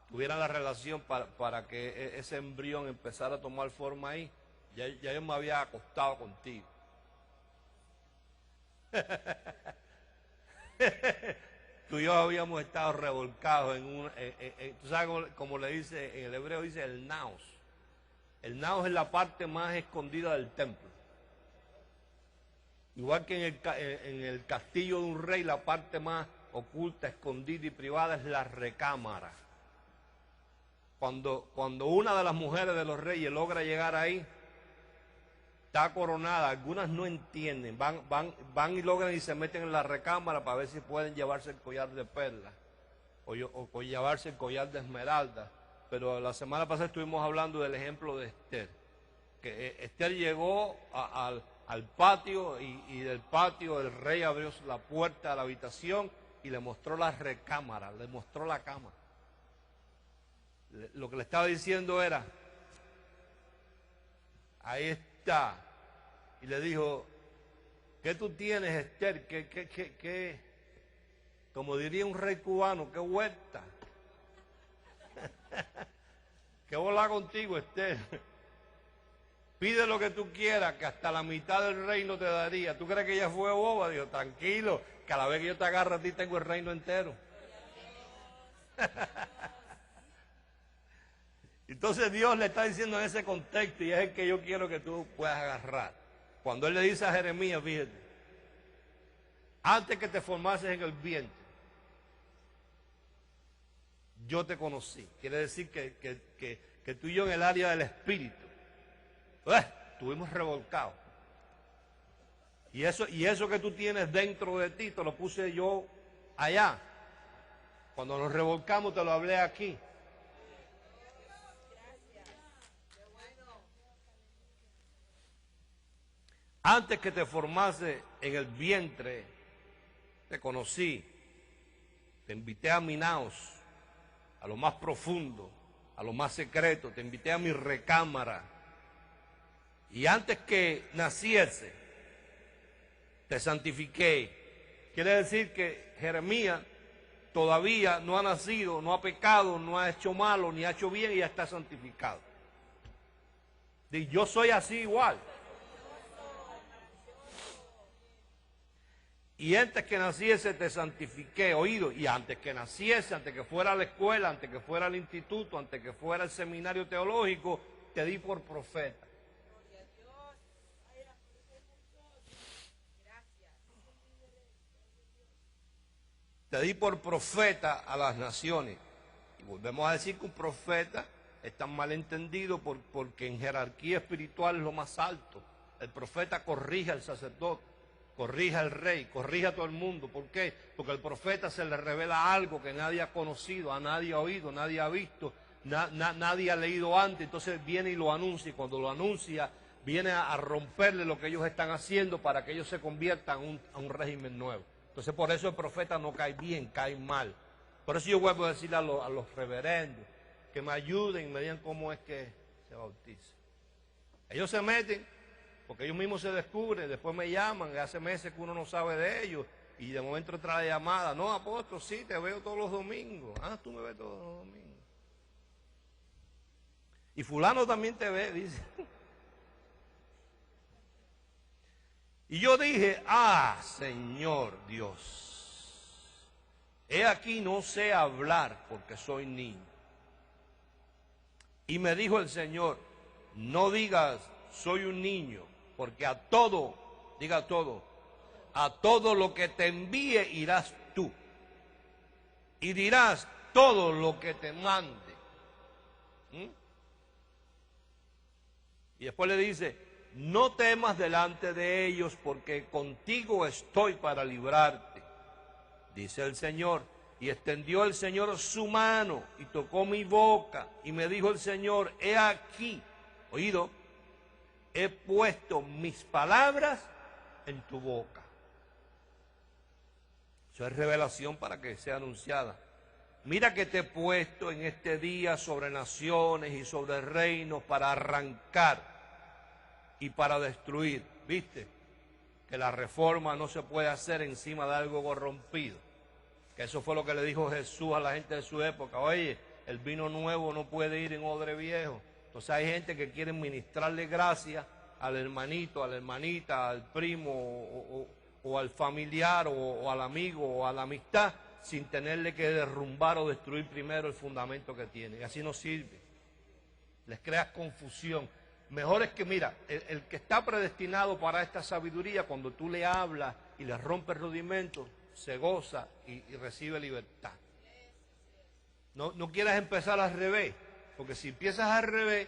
tuvieran la relación para que ese embrión empezara a tomar forma ahí, ya yo me había acostado contigo. Tú y yo habíamos estado revolcados tú sabes como le dice, en el hebreo dice el naos. El naos es la parte más escondida del templo. Igual que en el castillo de un rey, la parte más oculta, escondida y privada es la recámara. Cuando una de las mujeres de los reyes logra llegar ahí, está coronada, algunas no entienden, van y logran y se meten en la recámara para ver si pueden llevarse el collar de perlas o llevarse el collar de esmeralda. Pero la semana pasada estuvimos hablando del ejemplo de Esther, que Esther llegó al patio y del patio el rey abrió la puerta de la habitación y le mostró la recámara, le mostró la cama. Lo que le estaba diciendo era, ahí está. Y le dijo, ¿qué tú tienes, Esther? ¿Qué? Como diría un rey cubano, ¿qué huerta? ¿Qué volá contigo, Esther? Pide lo que tú quieras, que hasta la mitad del reino te daría. ¿Tú crees que ella fue boba? Dijo, tranquilo, que a la vez que yo te agarro a ti tengo el reino entero. Entonces Dios le está diciendo en ese contexto, y es el que yo quiero que tú puedas agarrar. Cuando Él le dice a Jeremías, fíjate, antes que te formases en el vientre, yo te conocí. Quiere decir que tú y yo en el área del espíritu, estuvimos revolcados. Y eso que tú tienes dentro de ti, te lo puse yo allá. Cuando nos revolcamos, te lo hablé aquí. Antes que te formase en el vientre, te conocí, te invité a mi naos, a lo más profundo, a lo más secreto, te invité a mi recámara y antes que naciese, te santifiqué. Quiere decir que Jeremías todavía no ha nacido, no ha pecado, no ha hecho malo, ni ha hecho bien y ya está santificado. Y yo soy así igual. Y antes que naciese te santifiqué, oído, y antes que naciese, antes que fuera a la escuela, antes que fuera al instituto, antes que fuera al seminario teológico, te di por profeta. Te di por profeta a las naciones. Y volvemos a decir que un profeta es tan mal entendido porque en jerarquía espiritual es lo más alto. El profeta corrige al sacerdote, corrige al rey, corrige a todo el mundo. ¿Por qué? Porque al profeta se le revela algo que nadie ha conocido, a nadie ha oído, nadie ha visto, nadie ha leído antes. Entonces viene y lo anuncia, y cuando lo anuncia viene a romperle lo que ellos están haciendo para que ellos se conviertan a un régimen nuevo. Entonces por eso el profeta no cae bien, cae mal. Por eso yo vuelvo a decirle a los reverendos que me ayuden y me digan cómo es que se bautiza. Ellos se meten porque ellos mismos se descubren, después me llaman, hace meses que uno no sabe de ellos, y de momento entra la llamada, no, apóstol, sí, te veo todos los domingos. Ah, tú me ves todos los domingos. Y fulano también te ve, dice. Y yo dije, Señor Dios, he aquí no sé hablar porque soy niño. Y me dijo el Señor, no digas soy un niño, porque a todo, diga todo, a todo lo que te envíe irás tú. Y dirás todo lo que te mande. Y después le dice, no temas delante de ellos, porque contigo estoy para librarte, dice el Señor. Y extendió el Señor su mano y tocó mi boca, y me dijo el Señor, he aquí, oído, he puesto mis palabras en tu boca. Eso es revelación para que sea anunciada. Mira que te he puesto en este día sobre naciones y sobre reinos para arrancar y para destruir. ¿Viste? Que la reforma no se puede hacer encima de algo corrompido. Que eso fue lo que le dijo Jesús a la gente de su época. Oye, el vino nuevo no puede ir en odre viejo. Entonces hay gente que quiere ministrarle gracia al hermanito, a la hermanita, al primo o al familiar o al amigo o a la amistad, sin tenerle que derrumbar o destruir primero el fundamento que tiene. Y así no sirve. Les creas confusión. Mejor es que, mira, el que está predestinado para esta sabiduría, cuando tú le hablas y le rompes rudimentos, se goza y recibe libertad. No quieras empezar al revés, porque si empiezas al revés,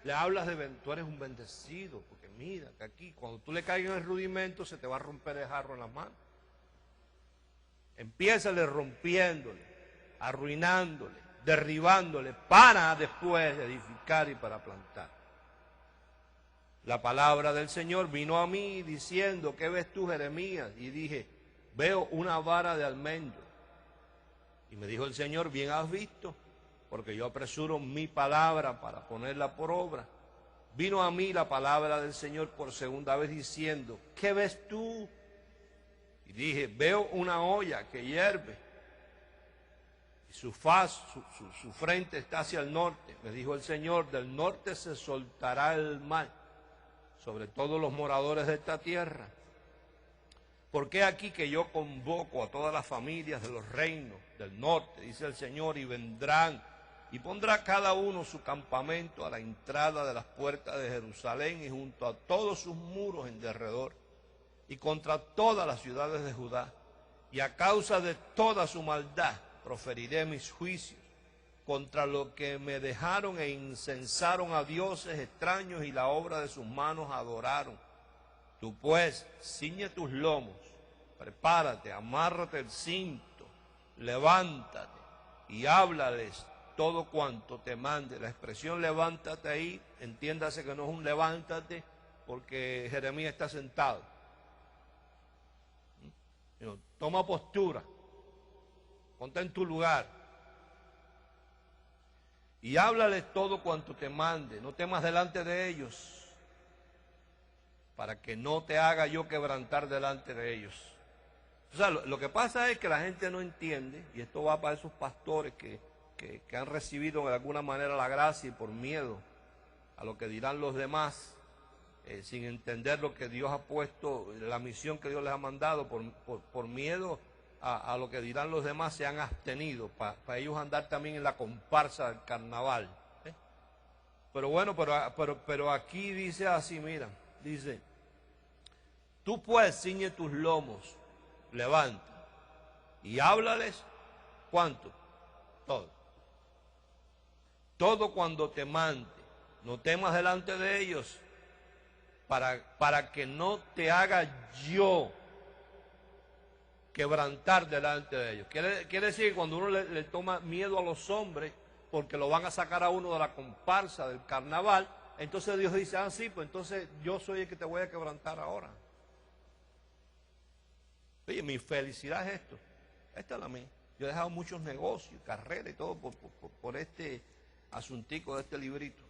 le hablas tú eres un bendecido, porque mira, que aquí, cuando tú le caigas en el rudimento, se te va a romper el jarro en las manos. Empiézale rompiéndole, arruinándole, derribándole, para después edificar y para plantar. La palabra del Señor vino a mí diciendo, ¿qué ves tú, Jeremías? Y dije, veo una vara de almendro. Y me dijo el Señor, bien has visto, porque yo apresuro mi palabra para ponerla por obra. Vino a mí la palabra del Señor por segunda vez diciendo, ¿qué ves tú? Y dije, veo una olla que hierve. Y su faz, su frente está hacia el norte. Me dijo el Señor, del norte se soltará el mar sobre todos los moradores de esta tierra. Porque aquí que yo convoco a todas las familias de los reinos del norte, dice el Señor, y vendrán, y pondrá cada uno su campamento a la entrada de las puertas de Jerusalén y junto a todos sus muros en derredor, y contra todas las ciudades de Judá. Y a causa de toda su maldad proferiré mis juicios contra lo que me dejaron e incensaron a dioses extraños y la obra de sus manos adoraron. Tú pues, ciñe tus lomos, prepárate, amárrate el cinto, levántate y háblales todo cuanto te mande. La expresión levántate ahí, entiéndase que no es un levántate porque Jeremías está sentado. Toma postura, ponte en tu lugar. Y háblales todo cuanto te mande, no temas delante de ellos, para que no te haga yo quebrantar delante de ellos. O sea, lo que pasa es que la gente no entiende, y esto va para esos pastores que han recibido de alguna manera la gracia y por miedo a lo que dirán los demás, sin entender lo que Dios ha puesto, la misión que Dios les ha mandado, por miedo a lo que dirán los demás, se han abstenido para ellos andar también en la comparsa del carnaval. Pero bueno, pero aquí dice así, mira, dice, tú pues ciñe tus lomos, levanta y háblales, ¿cuánto? Todo cuando te mande, no temas delante de ellos, para que no te haga yo quebrantar delante de ellos. Quiere decir que cuando uno le toma miedo a los hombres, porque lo van a sacar a uno de la comparsa del carnaval, entonces Dios dice, ah, sí, pues entonces yo soy el que te voy a quebrantar ahora. Oye, mi felicidad es esto. Esta es la mía. Yo he dejado muchos negocios, carreras y todo por este asuntico de este librito.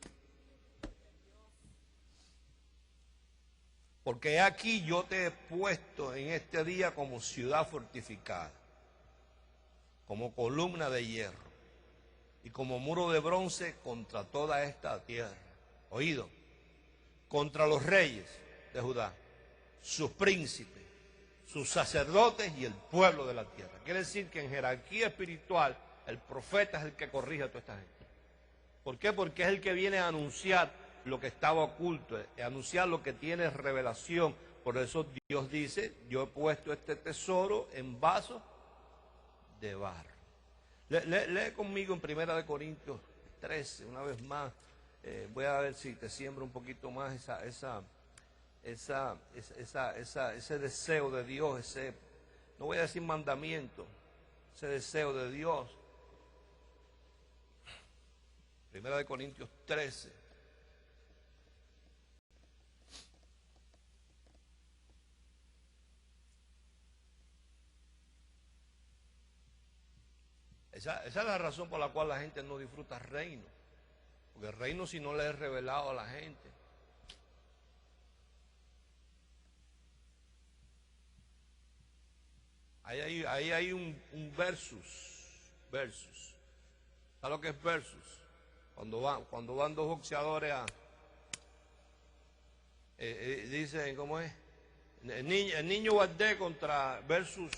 Porque aquí yo te he puesto en este día como ciudad fortificada, como columna de hierro y como muro de bronce contra toda esta tierra. Oído, contra los reyes de Judá, sus príncipes, sus sacerdotes y el pueblo de la tierra. Quiere decir que en jerarquía espiritual el profeta es el que corrige a toda esta gente. ¿Por qué? Porque es el que viene a anunciar lo que estaba oculto, a anunciar lo que tiene revelación. Por eso Dios dice, yo he puesto este tesoro en vasos de barro. Lee conmigo en 1 Corintios 13, una vez más. Voy a ver si te siembra un poquito más ese deseo de Dios, no voy a decir mandamiento, ese deseo de Dios. 1 Corintios 13. Esa es la razón por la cual la gente no disfruta el reino. Porque el reino, si no le es revelado a la gente. Ahí hay un versus. ¿Sabes lo que es versus? Cuando van dos boxeadores dicen, ¿cómo es? El niño Guardé contra versus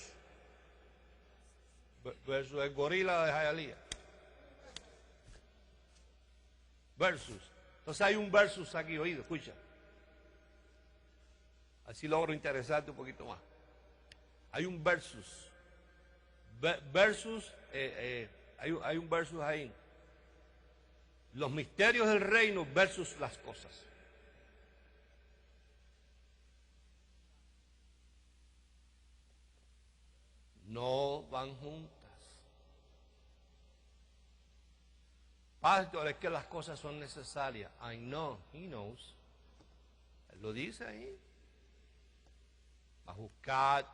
el gorila de Hialeah. Versus. Entonces hay un versus aquí, oído, escucha. Así logro interesarte un poquito más. Hay un versus. Hay un versus ahí. Los misterios del reino versus las cosas. No van juntas. Pastor, es que las cosas son necesarias. I know, he knows. Él lo dice ahí. A buscar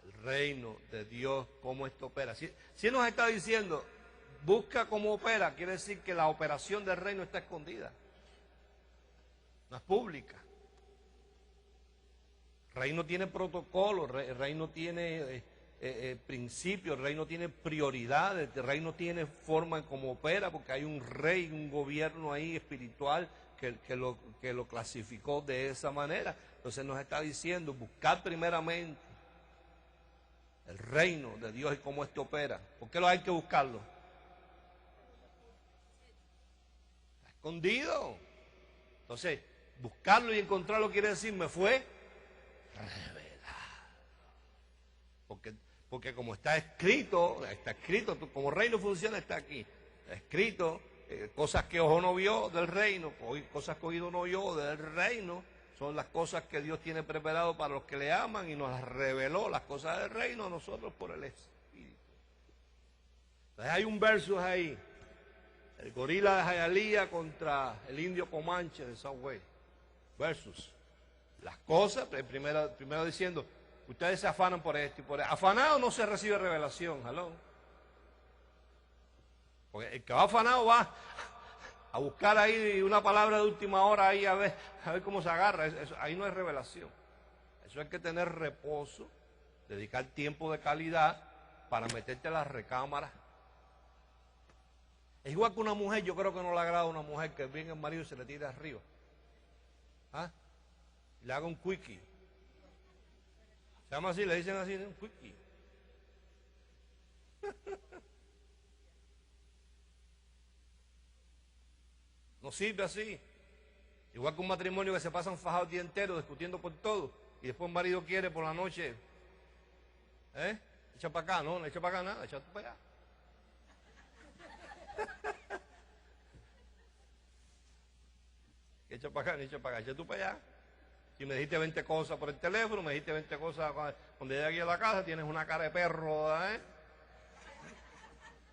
el reino de Dios, cómo esto opera. Si nos está diciendo, busca cómo opera, quiere decir que la operación del reino está escondida. No es pública. El reino tiene protocolo, el reino tiene principios, el reino tiene prioridades, el reino tiene forma en cómo opera, porque hay un rey, un gobierno ahí espiritual que lo clasificó de esa manera. Entonces nos está diciendo, buscar primeramente el reino de Dios y cómo esto opera. ¿Por qué hay que buscarlo? Está escondido. Entonces, buscarlo y encontrarlo quiere decir, me fue revelado. Porque como está escrito, como reino funciona, está aquí. Está escrito, cosas que ojo no vio del reino, cosas que oído no oyó del reino, son las cosas que Dios tiene preparado para los que le aman y nos las reveló, las cosas del reino a nosotros por el Espíritu. Entonces hay un verso ahí, el gorila de Hialeah contra el indio Comanche de Southway. Versus. Las cosas, primero diciendo, ustedes se afanan por esto y por esto. Afanado no se recibe revelación, ¿aló? Porque el que va afanado va a buscar ahí una palabra de última hora ahí a ver cómo se agarra. Ahí no es revelación. Eso hay que tener reposo, dedicar tiempo de calidad para meterte a las recámaras. Es igual que una mujer, yo creo que no le agrada a una mujer que venga el marido y se le tire arriba. ¿Ah? Le haga un quickie. Se llama así, le dicen así, un quickie. No sirve así. Igual que un matrimonio que se pasan fajados el día entero discutiendo por todo y después el marido quiere por la noche, echa para acá, no, no echa para acá nada, echa para allá. Echa para acá, ni echa para acá, echa tú para allá. Si me dijiste 20 cosas por el teléfono, me dijiste 20 cosas cuando llegué aquí a la casa, tienes una cara de perro,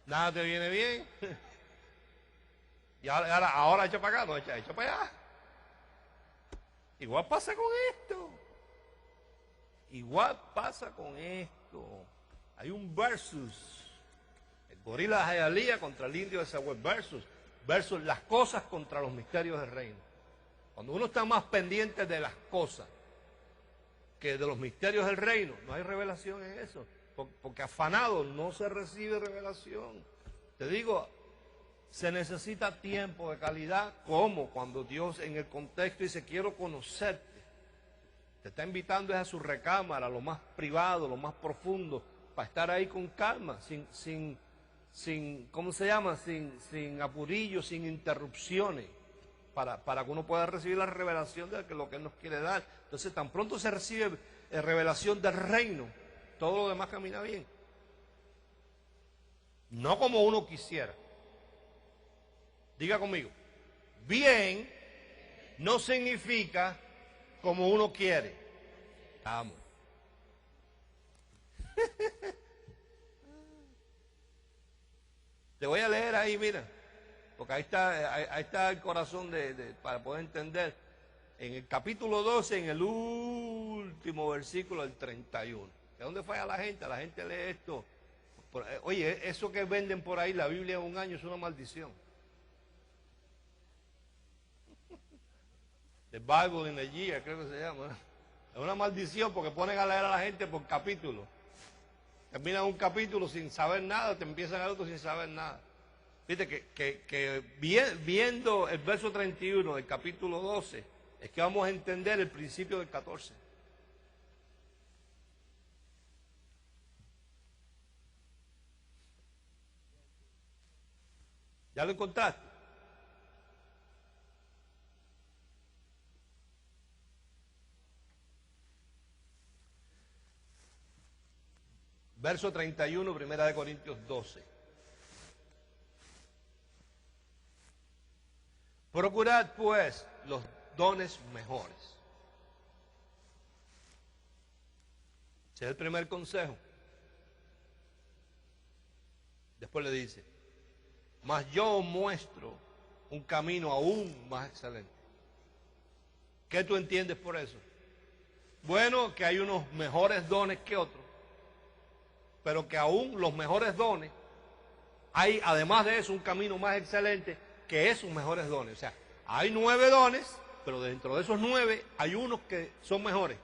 Nada te viene bien. Y ahora echa para acá, no, echa para allá. Igual pasa con esto. Igual pasa con esto. Hay un versus. El gorila de Hialeah contra el indio de Sahuel. Versus las cosas contra los misterios del reino. Cuando uno está más pendiente de las cosas que de los misterios del reino, no hay revelación en eso. Porque afanado no se recibe revelación. Te digo, se necesita tiempo de calidad, como cuando Dios en el contexto dice, quiero conocerte. Te está invitando a su recámara, lo más privado, lo más profundo, para estar ahí con calma, sin ¿cómo se llama? Sin apurillos, sin interrupciones, para que uno pueda recibir la revelación de lo que Él nos quiere dar. Entonces, tan pronto se recibe revelación del reino, todo lo demás camina bien. No como uno quisiera. Diga conmigo, bien no significa como uno quiere. Vamos. Te voy a leer ahí, mira, porque ahí está el corazón para poder entender. En el capítulo 12, en el último versículo del 31. ¿De dónde falla la gente? La gente lee esto. Oye, eso que venden por ahí, la Biblia en un año, es una maldición. The Bible in a Year, creo que se llama. Es una maldición porque ponen a leer a la gente por capítulo. Terminan un capítulo sin saber nada, te empiezan el otro sin saber nada. Viste que viendo el verso 31 del capítulo 12, es que vamos a entender el principio del 14. ¿Ya lo encontraste? Verso 31, 1 Corintios 12. Procurad pues los dones mejores. Ese es el primer consejo. Después le dice, mas yo os muestro un camino aún más excelente. ¿Qué tú entiendes por eso? Bueno, que hay unos mejores dones que otros, pero que aún los mejores dones, hay además de eso un camino más excelente que esos mejores dones. O sea, hay 9 dones, pero dentro de esos 9 hay unos que son mejores.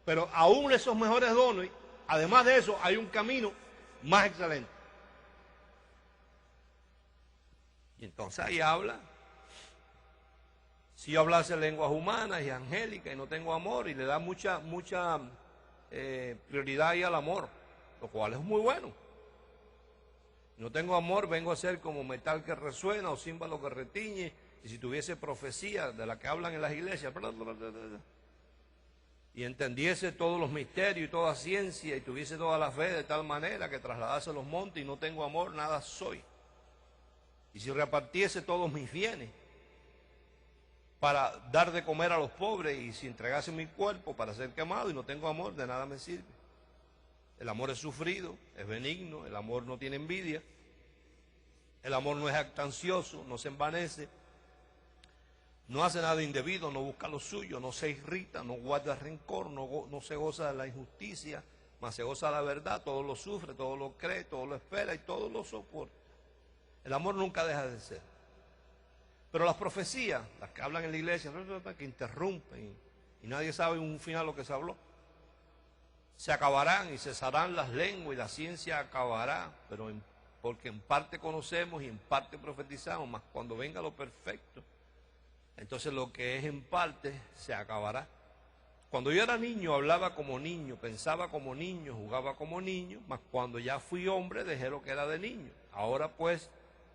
Pero aún esos mejores dones, además de eso, hay un camino más excelente. Y entonces ahí habla. Si yo hablase lenguas humanas y angélicas y no tengo amor, y le da mucha prioridad ahí al amor, lo cual es muy bueno. No tengo amor, vengo a ser como metal que resuena o címbalo que retiñe, y si tuviese profecía de la que hablan en las iglesias, y entendiese todos los misterios y toda ciencia, y tuviese toda la fe de tal manera que trasladase los montes, y no tengo amor, nada soy. Y si repartiese todos mis bienes para dar de comer a los pobres, y si entregase mi cuerpo para ser quemado y no tengo amor, de nada me sirve. El amor es sufrido, es benigno, el amor no tiene envidia, el amor no es jactancioso, no se envanece, no hace nada indebido, no busca lo suyo, no se irrita, no guarda rencor, no se goza de la injusticia, mas se goza de la verdad, todo lo sufre, todo lo cree, todo lo espera y todo lo soporta. El amor nunca deja de ser. Pero las profecías, las que hablan en la iglesia, que interrumpen y nadie sabe un final lo que se habló, se acabarán y cesarán las lenguas y la ciencia acabará, pero porque en parte conocemos y en parte profetizamos, mas cuando venga lo perfecto, entonces lo que es en parte se acabará. Cuando yo era niño hablaba como niño, pensaba como niño, jugaba como niño, mas cuando ya fui hombre dejé lo que era de niño. Ahora pues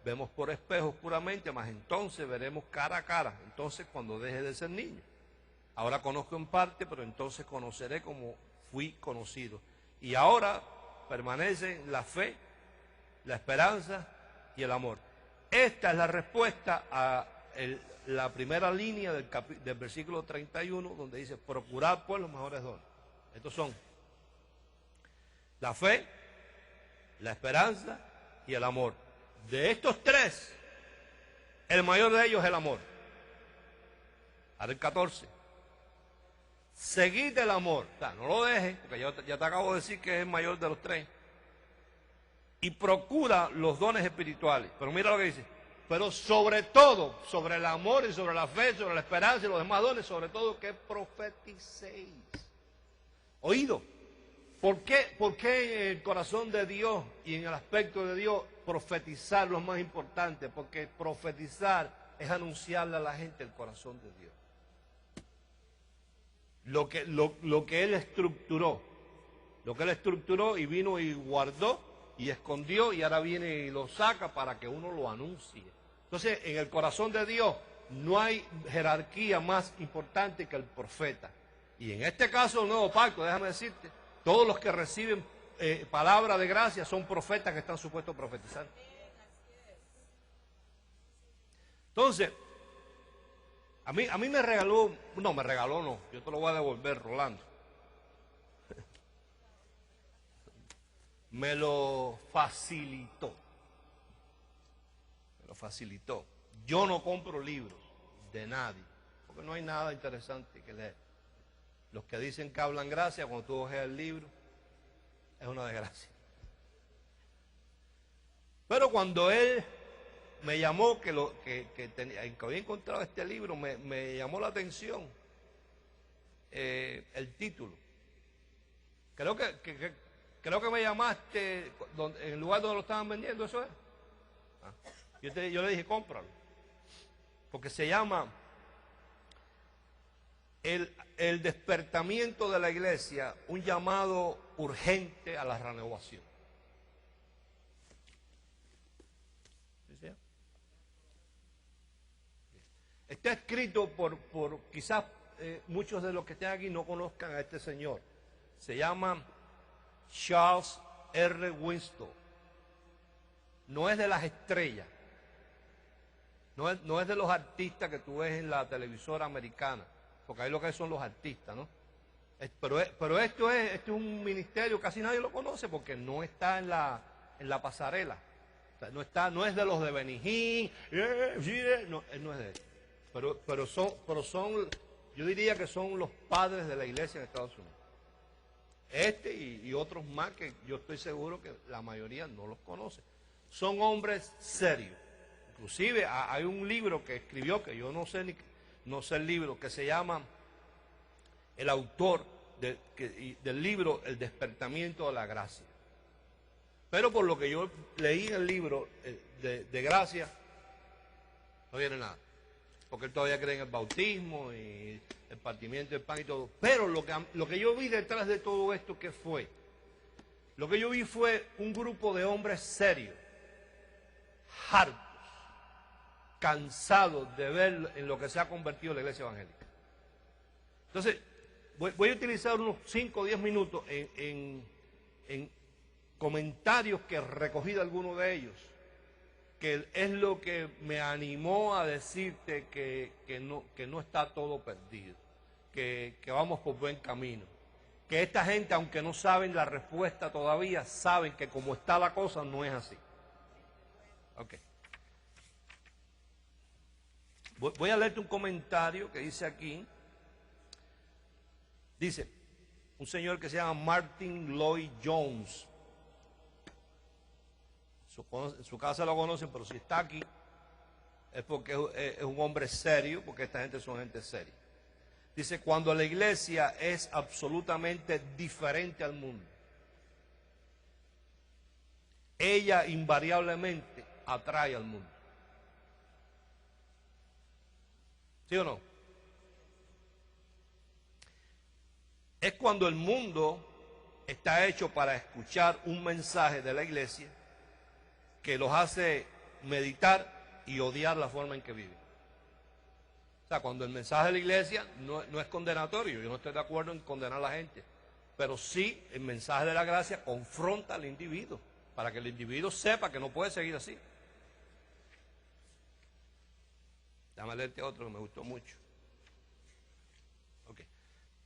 vemos por espejo oscuramente, mas entonces veremos cara a cara, entonces cuando deje de ser niño. Ahora conozco en parte, pero entonces conoceré como fui conocido. Y ahora permanecen la fe, la esperanza y el amor. Esta es la respuesta a la primera línea del versículo 31, donde dice, procurad pues los mejores dones. Estos son la fe, la esperanza y el amor. De estos tres, el mayor de ellos es el amor. Ahora el 14. Seguid el amor. O sea, no lo dejes, porque ya te acabo de decir que es el mayor de los tres. Y procura los dones espirituales. Pero mira lo que dice. Pero sobre todo, sobre el amor y sobre la fe, sobre la esperanza y los demás dones, sobre todo que profeticéis. Oído. ¿Por qué en el corazón de Dios y en el aspecto de Dios profetizar lo más importante? Porque profetizar es anunciarle a la gente el corazón de Dios. Lo que Él estructuró. Lo que Él estructuró y vino y guardó y escondió y ahora viene y lo saca para que uno lo anuncie. Entonces, en el corazón de Dios no hay jerarquía más importante que el profeta. Y en este caso, el nuevo pacto, déjame decirte, todos los que reciben palabra de gracia son profetas que están supuestos a profetizar. Entonces, a mí me regaló, no, yo te lo voy a devolver, Rolando. Me lo facilitó. Yo no compro libros de nadie, porque no hay nada interesante que leer. Los que dicen que hablan gracia, cuando tú ojeas el libro, es una desgracia. Pero cuando él me llamó, que había encontrado este libro, me llamó la atención el título. Creo que me llamaste en el lugar donde lo estaban vendiendo, ¿eso es? Yo le dije, cómpralo. Porque se llama el despertamiento de la iglesia, un llamado urgente a la renovación. ¿Sí? Está escrito por quizás muchos de los que estén aquí no conozcan a este señor. Se llama Charles R. Winston. No es de las estrellas. No es de los artistas que tú ves en la televisora americana, porque ahí lo que hay son los artistas, ¿no? Pero esto es un ministerio, casi nadie lo conoce porque no está en la pasarela. O sea, no es de los de Benijín, no es de él. Pero son, yo diría que son los padres de la iglesia en Estados Unidos. Y otros más que yo estoy seguro que la mayoría no los conoce. Son hombres serios. Inclusive hay un libro que escribió, que yo no sé el libro, que se llama, el autor del libro El despertamiento de la gracia. Pero por lo que yo leí en el libro de gracia, no viene nada. Porque él todavía cree en el bautismo y el partimiento del pan y todo. Pero lo que yo vi detrás de todo esto, ¿qué fue? Lo que yo vi fue un grupo de hombres serios, hartos, cansados de ver en lo que se ha convertido la iglesia evangélica. Entonces, voy a utilizar unos 5 o 10 minutos en comentarios que recogí de algunos de ellos, que es lo que me animó a decirte que no está todo perdido, que vamos por buen camino, que esta gente, aunque no saben la respuesta todavía, saben que como está la cosa no es así. Ok. Voy a leerte un comentario que dice aquí. Dice, un señor que se llama Martin Lloyd Jones. En su casa lo conocen, pero si está aquí, es porque es un hombre serio, porque esta gente son gente seria. Dice, cuando la iglesia es absolutamente diferente al mundo, ella invariablemente atrae al mundo. ¿Sí o no? Es cuando el mundo está hecho para escuchar un mensaje de la iglesia que los hace meditar y odiar la forma en que viven. O sea, cuando el mensaje de la iglesia no es condenatorio, yo no estoy de acuerdo en condenar a la gente, pero sí el mensaje de la gracia confronta al individuo, para que el individuo sepa que no puede seguir así. Déjame leerte otro que me gustó mucho. Okay.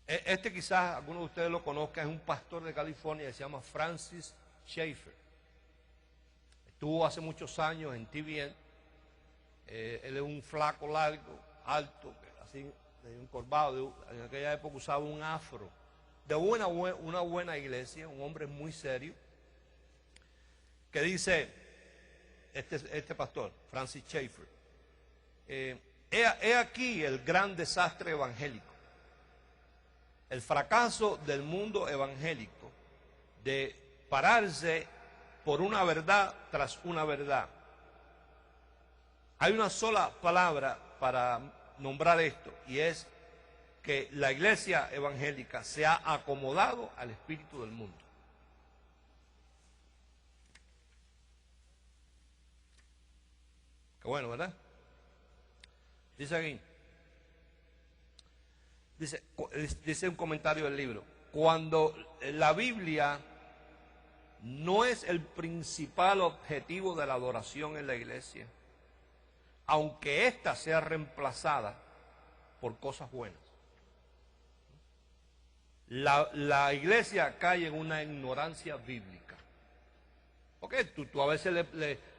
Este quizás algunos de ustedes lo conozcan, es un pastor de California que se llama Francis Schaeffer. Estuvo hace muchos años en TBN. Él es un flaco largo, alto, así, encorvado. En aquella época usaba un afro. De una buena iglesia, un hombre muy serio, que dice, este pastor, Francis Schaeffer, he aquí el gran desastre evangélico, el fracaso del mundo evangélico, de pararse por una verdad tras una verdad. Hay una sola palabra para nombrar esto, y es que la iglesia evangélica se ha acomodado al espíritu del mundo. Qué bueno, ¿verdad? Dice aquí, dice un comentario del libro, cuando la Biblia no es el principal objetivo de la adoración en la iglesia, aunque ésta sea reemplazada por cosas buenas. La iglesia cae en una ignorancia bíblica. Porque tú a veces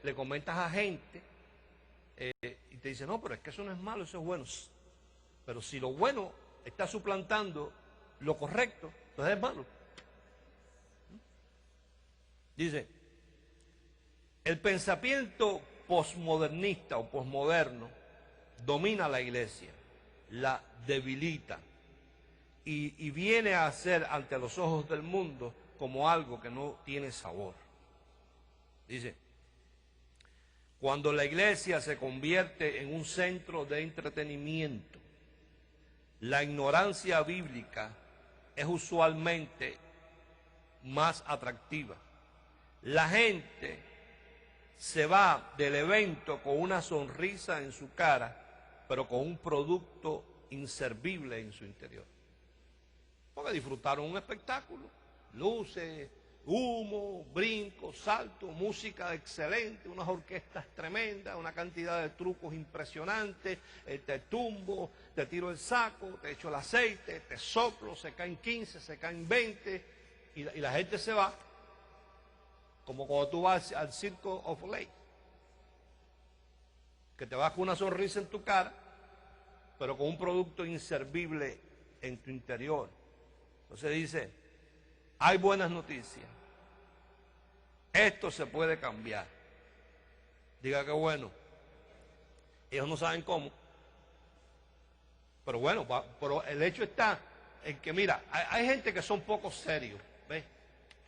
le comentas a gente y te dice, no, pero es que eso no es malo, eso es bueno. Pero si lo bueno está suplantando lo correcto, entonces es malo. Dice, el pensamiento posmodernista o posmoderno domina la iglesia, la debilita y viene a ser ante los ojos del mundo como algo que no tiene sabor. Dice, cuando la iglesia se convierte en un centro de entretenimiento, la ignorancia bíblica es usualmente más atractiva. La gente se va del evento con una sonrisa en su cara, pero con un producto inservible en su interior. Porque disfrutaron un espectáculo, luces, humo, brincos, saltos, música excelente, unas orquestas tremendas, una cantidad de trucos impresionantes, te tumbo, te tiro el saco, te echo el aceite, te soplo, se caen 15, se caen 20, y la gente se va. Como cuando tú vas al Circo of Lake, que te vas con una sonrisa en tu cara, pero con un producto inservible en tu interior. Entonces dice, hay buenas noticias. Esto se puede cambiar. Diga que bueno. Ellos no saben cómo. Pero bueno, pero el hecho está en que, mira, hay gente que son poco serios, ¿ves?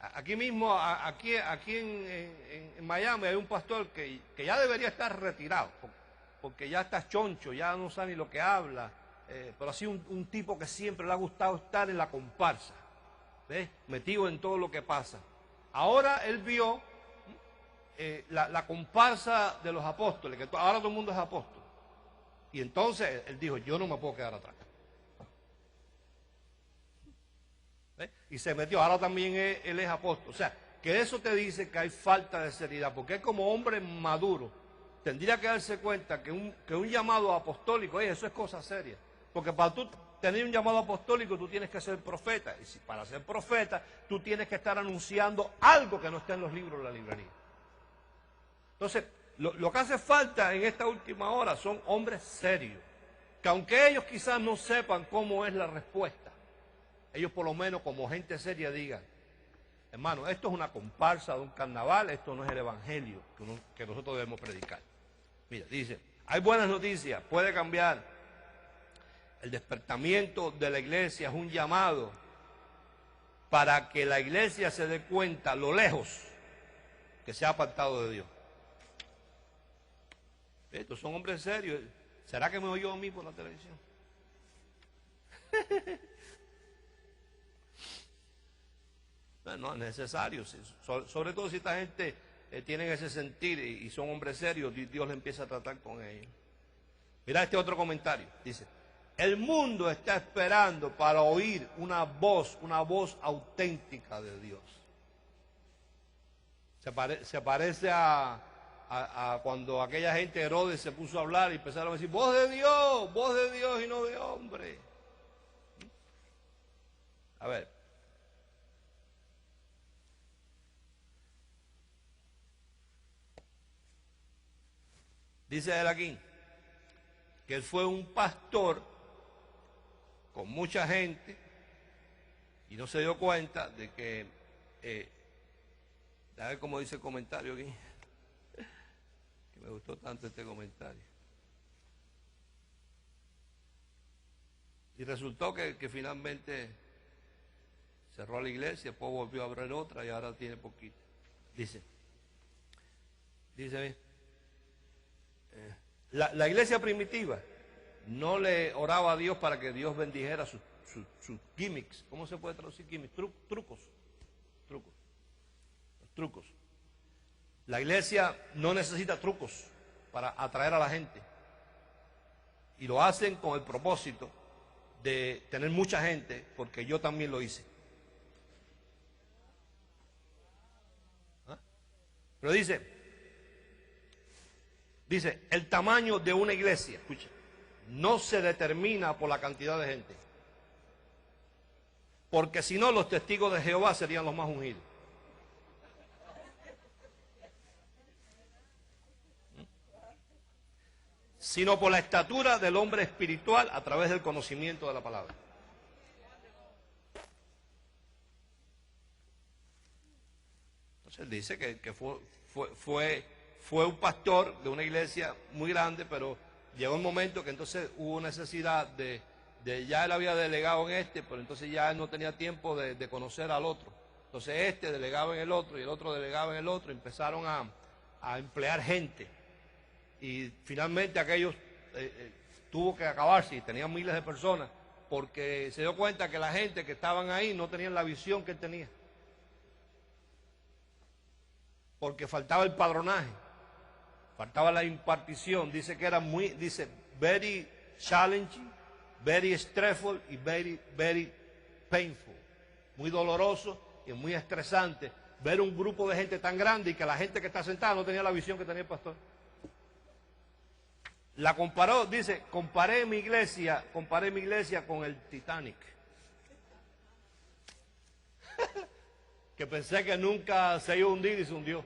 Aquí mismo, aquí en Miami hay un pastor que ya debería estar retirado, porque ya está choncho, ya no sabe ni lo que habla, pero así un tipo que siempre le ha gustado estar en la comparsa, ¿ves? Metido en todo lo que pasa. Ahora él vio la comparsa de los apóstoles, que ahora todo el mundo es apóstol, y entonces él dijo, yo no me puedo quedar atrás. Y se metió, ahora también él es apóstol. O sea, que eso te dice que hay falta de seriedad, porque él como hombre maduro tendría que darse cuenta que un llamado apostólico, oye, eso es cosa seria. Porque para tú tener un llamado apostólico tú tienes que ser profeta, y si para ser profeta tú tienes que estar anunciando algo que no está en los libros de la librería. Entonces, lo que hace falta en esta última hora son hombres serios, que aunque ellos quizás no sepan cómo es la respuesta, ellos por lo menos como gente seria digan, hermano, esto es una comparsa de un carnaval, esto no es el evangelio que nosotros debemos predicar. Mira, dice, Hay buenas noticias, puede cambiar. El despertamiento de la iglesia es un llamado para que la iglesia se dé cuenta lo lejos que se ha apartado de Dios. Estos son hombres serios. ¿Será que me oyó a mí por la televisión? No es necesario, sobre todo si esta gente tiene ese sentir y son hombres serios, Dios le empieza a tratar con ellos. Mira este otro comentario, dice: el mundo está esperando para oír una voz auténtica de Dios. Se parece a cuando aquella gente, Herodes, se puso a hablar y empezaron a decir: voz de Dios y no de hombre. A ver. Dice él aquí que él fue un pastor con mucha gente y no se dio cuenta de que, a ver cómo dice el comentario aquí, que me gustó tanto este comentario. Y resultó que finalmente cerró la iglesia, después volvió a abrir otra y ahora tiene poquito. Dice, la iglesia primitiva no le oraba a Dios para que Dios bendijera sus gimmicks. ¿Cómo se puede traducir gimmicks? Trucos. Los trucos. La iglesia no necesita trucos para atraer a la gente. Y lo hacen con el propósito de tener mucha gente, porque yo también lo hice. Pero dice, el tamaño de una iglesia, escucha, no se determina por la cantidad de gente. Porque si no, los testigos de Jehová serían los más ungidos. Sino por la estatura del hombre espiritual a través del conocimiento de la palabra. Entonces él dice que fue un pastor de una iglesia muy grande, pero llegó un momento que entonces hubo necesidad de ya él había delegado en pero entonces ya él no tenía tiempo de conocer al otro. Entonces delegaba en el otro y el otro delegaba en el otro, y empezaron a emplear gente. Y finalmente aquellos tuvo que acabarse y tenían miles de personas, porque se dio cuenta que la gente que estaban ahí no tenían la visión que él tenía. Porque faltaba el padronaje. Faltaba la impartición. Dice que era very challenging, very stressful y very painful. Muy doloroso y muy estresante ver un grupo de gente tan grande y que la gente que está sentada no tenía la visión que tenía el pastor. La comparó, dice, comparé mi iglesia con el Titanic. Que pensé que nunca se iba a hundir y se hundió.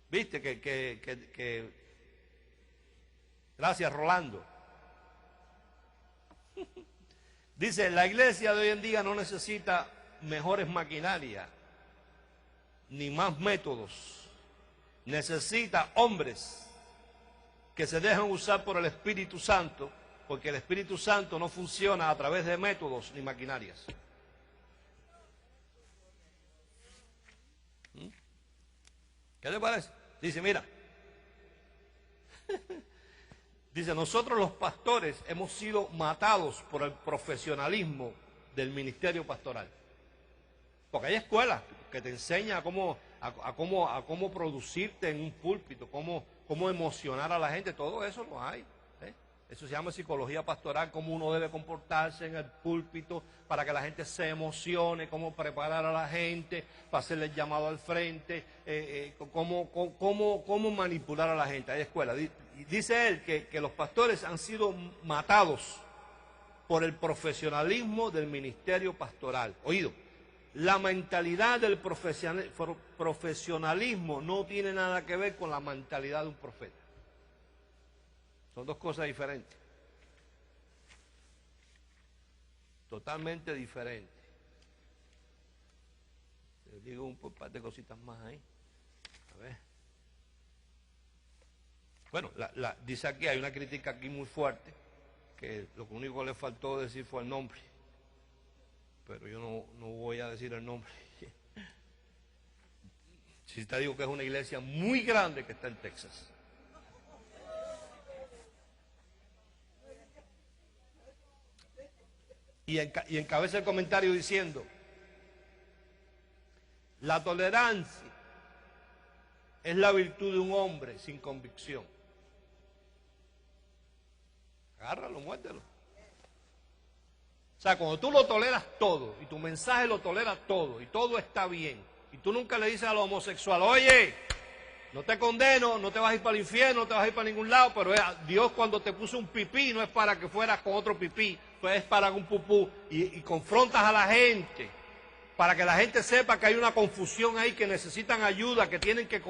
Viste que gracias, Rolando. Dice, la iglesia de hoy en día no necesita mejores maquinarias ni más métodos. Necesita hombres que se dejan usar por el Espíritu Santo, porque el Espíritu Santo no funciona a través de métodos ni maquinarias. ¿Qué te parece? Dice, mira, dice, nosotros los pastores hemos sido matados por el profesionalismo del ministerio pastoral. Porque hay escuelas que te enseñan a cómo producirte en un púlpito, cómo emocionar a la gente, todo eso lo hay. Eso se llama psicología pastoral, cómo uno debe comportarse en el púlpito para que la gente se emocione, cómo preparar a la gente para hacerle el llamado al frente, cómo manipular a la gente. Hay escuela. Dice él que los pastores han sido matados por el profesionalismo del ministerio pastoral. Oído, la mentalidad del profesionalismo no tiene nada que ver con la mentalidad de un profeta. Son dos cosas diferentes. Totalmente diferentes. Les digo un par de cositas más ahí. A ver. Bueno, dice aquí, hay una crítica aquí muy fuerte, que lo único que le faltó decir fue el nombre. Pero yo no voy a decir el nombre. Si te digo que es una iglesia muy grande que está en Texas. Y encabeza el comentario diciendo: la tolerancia es la virtud de un hombre sin convicción. Agárralo, muérdelo. O sea, cuando tú lo toleras todo, y tu mensaje lo tolera todo, y todo está bien, y tú nunca le dices a los homosexuales: oye, no te condeno, no te vas a ir para el infierno, no te vas a ir para ningún lado, pero Dios cuando te puso un pipí no es para que fueras con otro pipí, pues es para un pupú, y confrontas a la gente, para que la gente sepa que hay una confusión ahí, que necesitan ayuda, que tienen que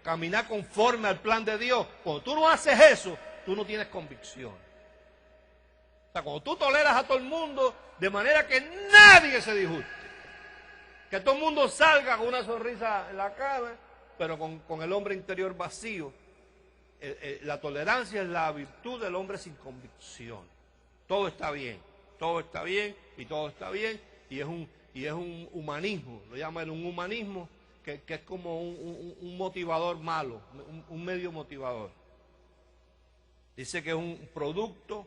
caminar conforme al plan de Dios. Cuando tú no haces eso, tú no tienes convicción. O sea, cuando tú toleras a todo el mundo de manera que nadie se disguste, que todo el mundo salga con una sonrisa en la cara, pero con el hombre interior vacío. La tolerancia es la virtud del hombre sin convicción. Todo está bien, todo está bien y todo está bien, y es un humanismo, lo llaman un humanismo que es como un motivador malo, un medio motivador. Dice que es un producto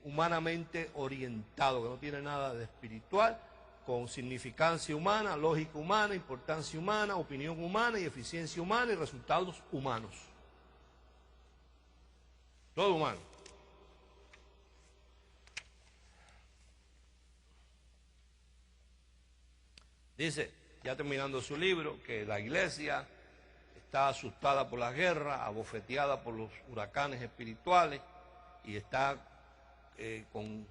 humanamente orientado, que no tiene nada de espiritual, con significancia humana, lógica humana, importancia humana, opinión humana y eficiencia humana y resultados humanos. Todo humano. Dice, ya terminando su libro, que la iglesia está asustada por la guerra, abofeteada por los huracanes espirituales, y está con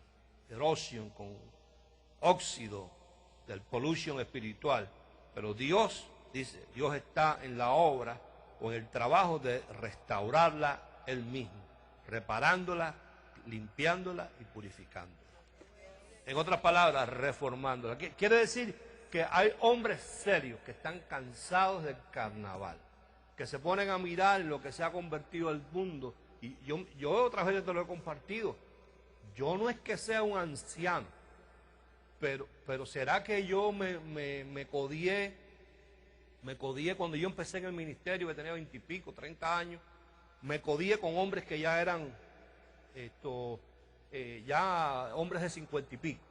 erosión, con óxido del pollution espiritual. Pero Dios, dice, Dios está en la obra o en el trabajo de restaurarla Él mismo, reparándola, limpiándola y purificándola. En otras palabras, reformándola. Quiere decir que hay hombres serios que están cansados del carnaval, que se ponen a mirar lo que se ha convertido el mundo. Y yo otras veces te lo he compartido. Yo no es que sea un anciano, pero ¿será que yo me codié cuando yo empecé en el ministerio, que tenía 20 y pico, 30 años? Me codié con hombres que ya eran ya hombres de 50 y pico,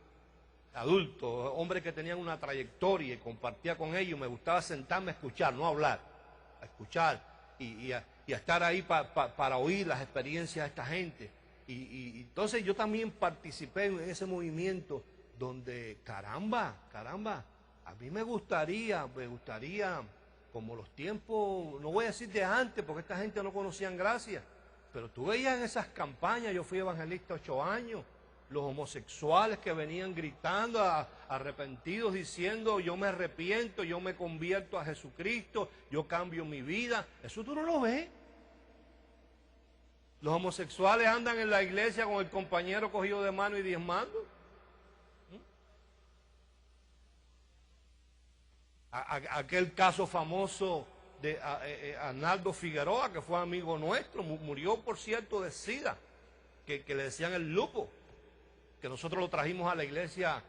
adultos, hombres que tenían una trayectoria, y compartía con ellos. Me gustaba sentarme a escuchar, no a hablar, a escuchar y a estar ahí para oír las experiencias de esta gente. Y entonces yo también participé en ese movimiento donde, caramba, a mí me gustaría, como los tiempos, no voy a decir de antes, porque esta gente no conocían gracia, pero tú veías en esas campañas, yo fui evangelista 8 años, los homosexuales que venían gritando, arrepentidos, diciendo: yo me arrepiento, yo me convierto a Jesucristo, yo cambio mi vida. Eso tú no lo ves. Los homosexuales andan en la iglesia con el compañero cogido de mano y diezmando. Aquel caso famoso de Arnaldo Figueroa, que fue amigo nuestro, murió, por cierto, de SIDA, que le decían el lupo, que nosotros lo trajimos a la iglesia,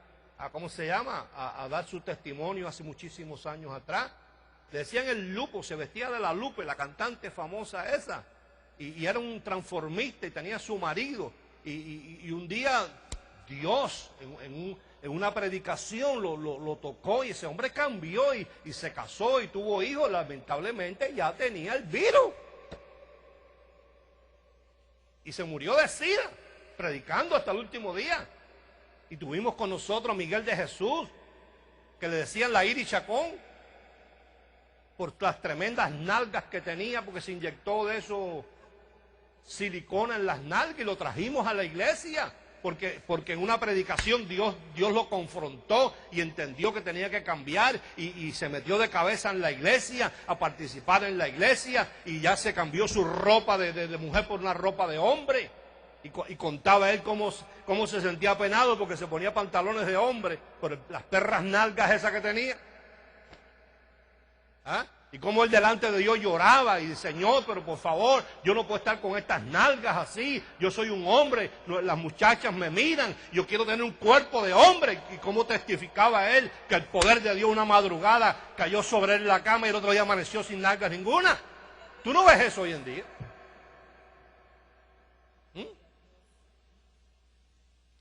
¿cómo se llama?, a dar su testimonio hace muchísimos años atrás. Le decían el lupo, se vestía de la Lupe, la cantante famosa esa, y era un transformista y tenía su marido, y un día Dios en una predicación lo tocó, y ese hombre cambió y se casó y tuvo hijos. Lamentablemente ya tenía el virus y se murió de SIDA predicando hasta el último día. Y tuvimos con nosotros a Miguel de Jesús, que le decían la Iris Chacón, por las tremendas nalgas que tenía, porque se inyectó de eso silicona en las nalgas, y lo trajimos a la iglesia, porque en una predicación Dios lo confrontó y entendió que tenía que cambiar, y se metió de cabeza en la iglesia, a participar en la iglesia, y ya se cambió su ropa de mujer por una ropa de hombre, y contaba él cómo se sentía apenado porque se ponía pantalones de hombre por las perras nalgas esas que tenía. Y como él delante de Dios lloraba y dice, Señor, pero por favor, yo no puedo estar con estas nalgas así. Yo soy un hombre, las muchachas me miran, yo quiero tener un cuerpo de hombre. Y cómo testificaba él que el poder de Dios una madrugada cayó sobre él en la cama y el otro día amaneció sin nalgas ninguna. ¿Tú no ves eso hoy en día?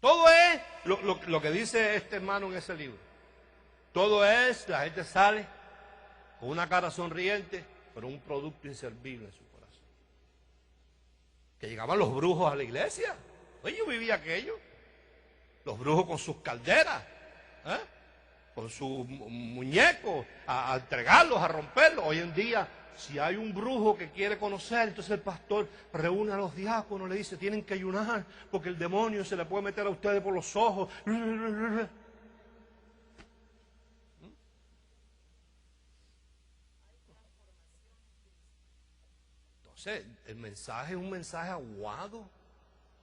Todo es lo que dice este hermano en ese libro. Todo es, la gente sale con una cara sonriente, pero un producto inservible en su corazón. Que llegaban los brujos a la iglesia. Oye, yo vivía aquello. Los brujos con sus calderas, con sus muñecos, a entregarlos, a romperlos. Hoy en día, si hay un brujo que quiere conocer, entonces el pastor reúne a los diáconos, le dice, tienen que ayunar, porque el demonio se le puede meter a ustedes por los ojos. El mensaje es un mensaje aguado,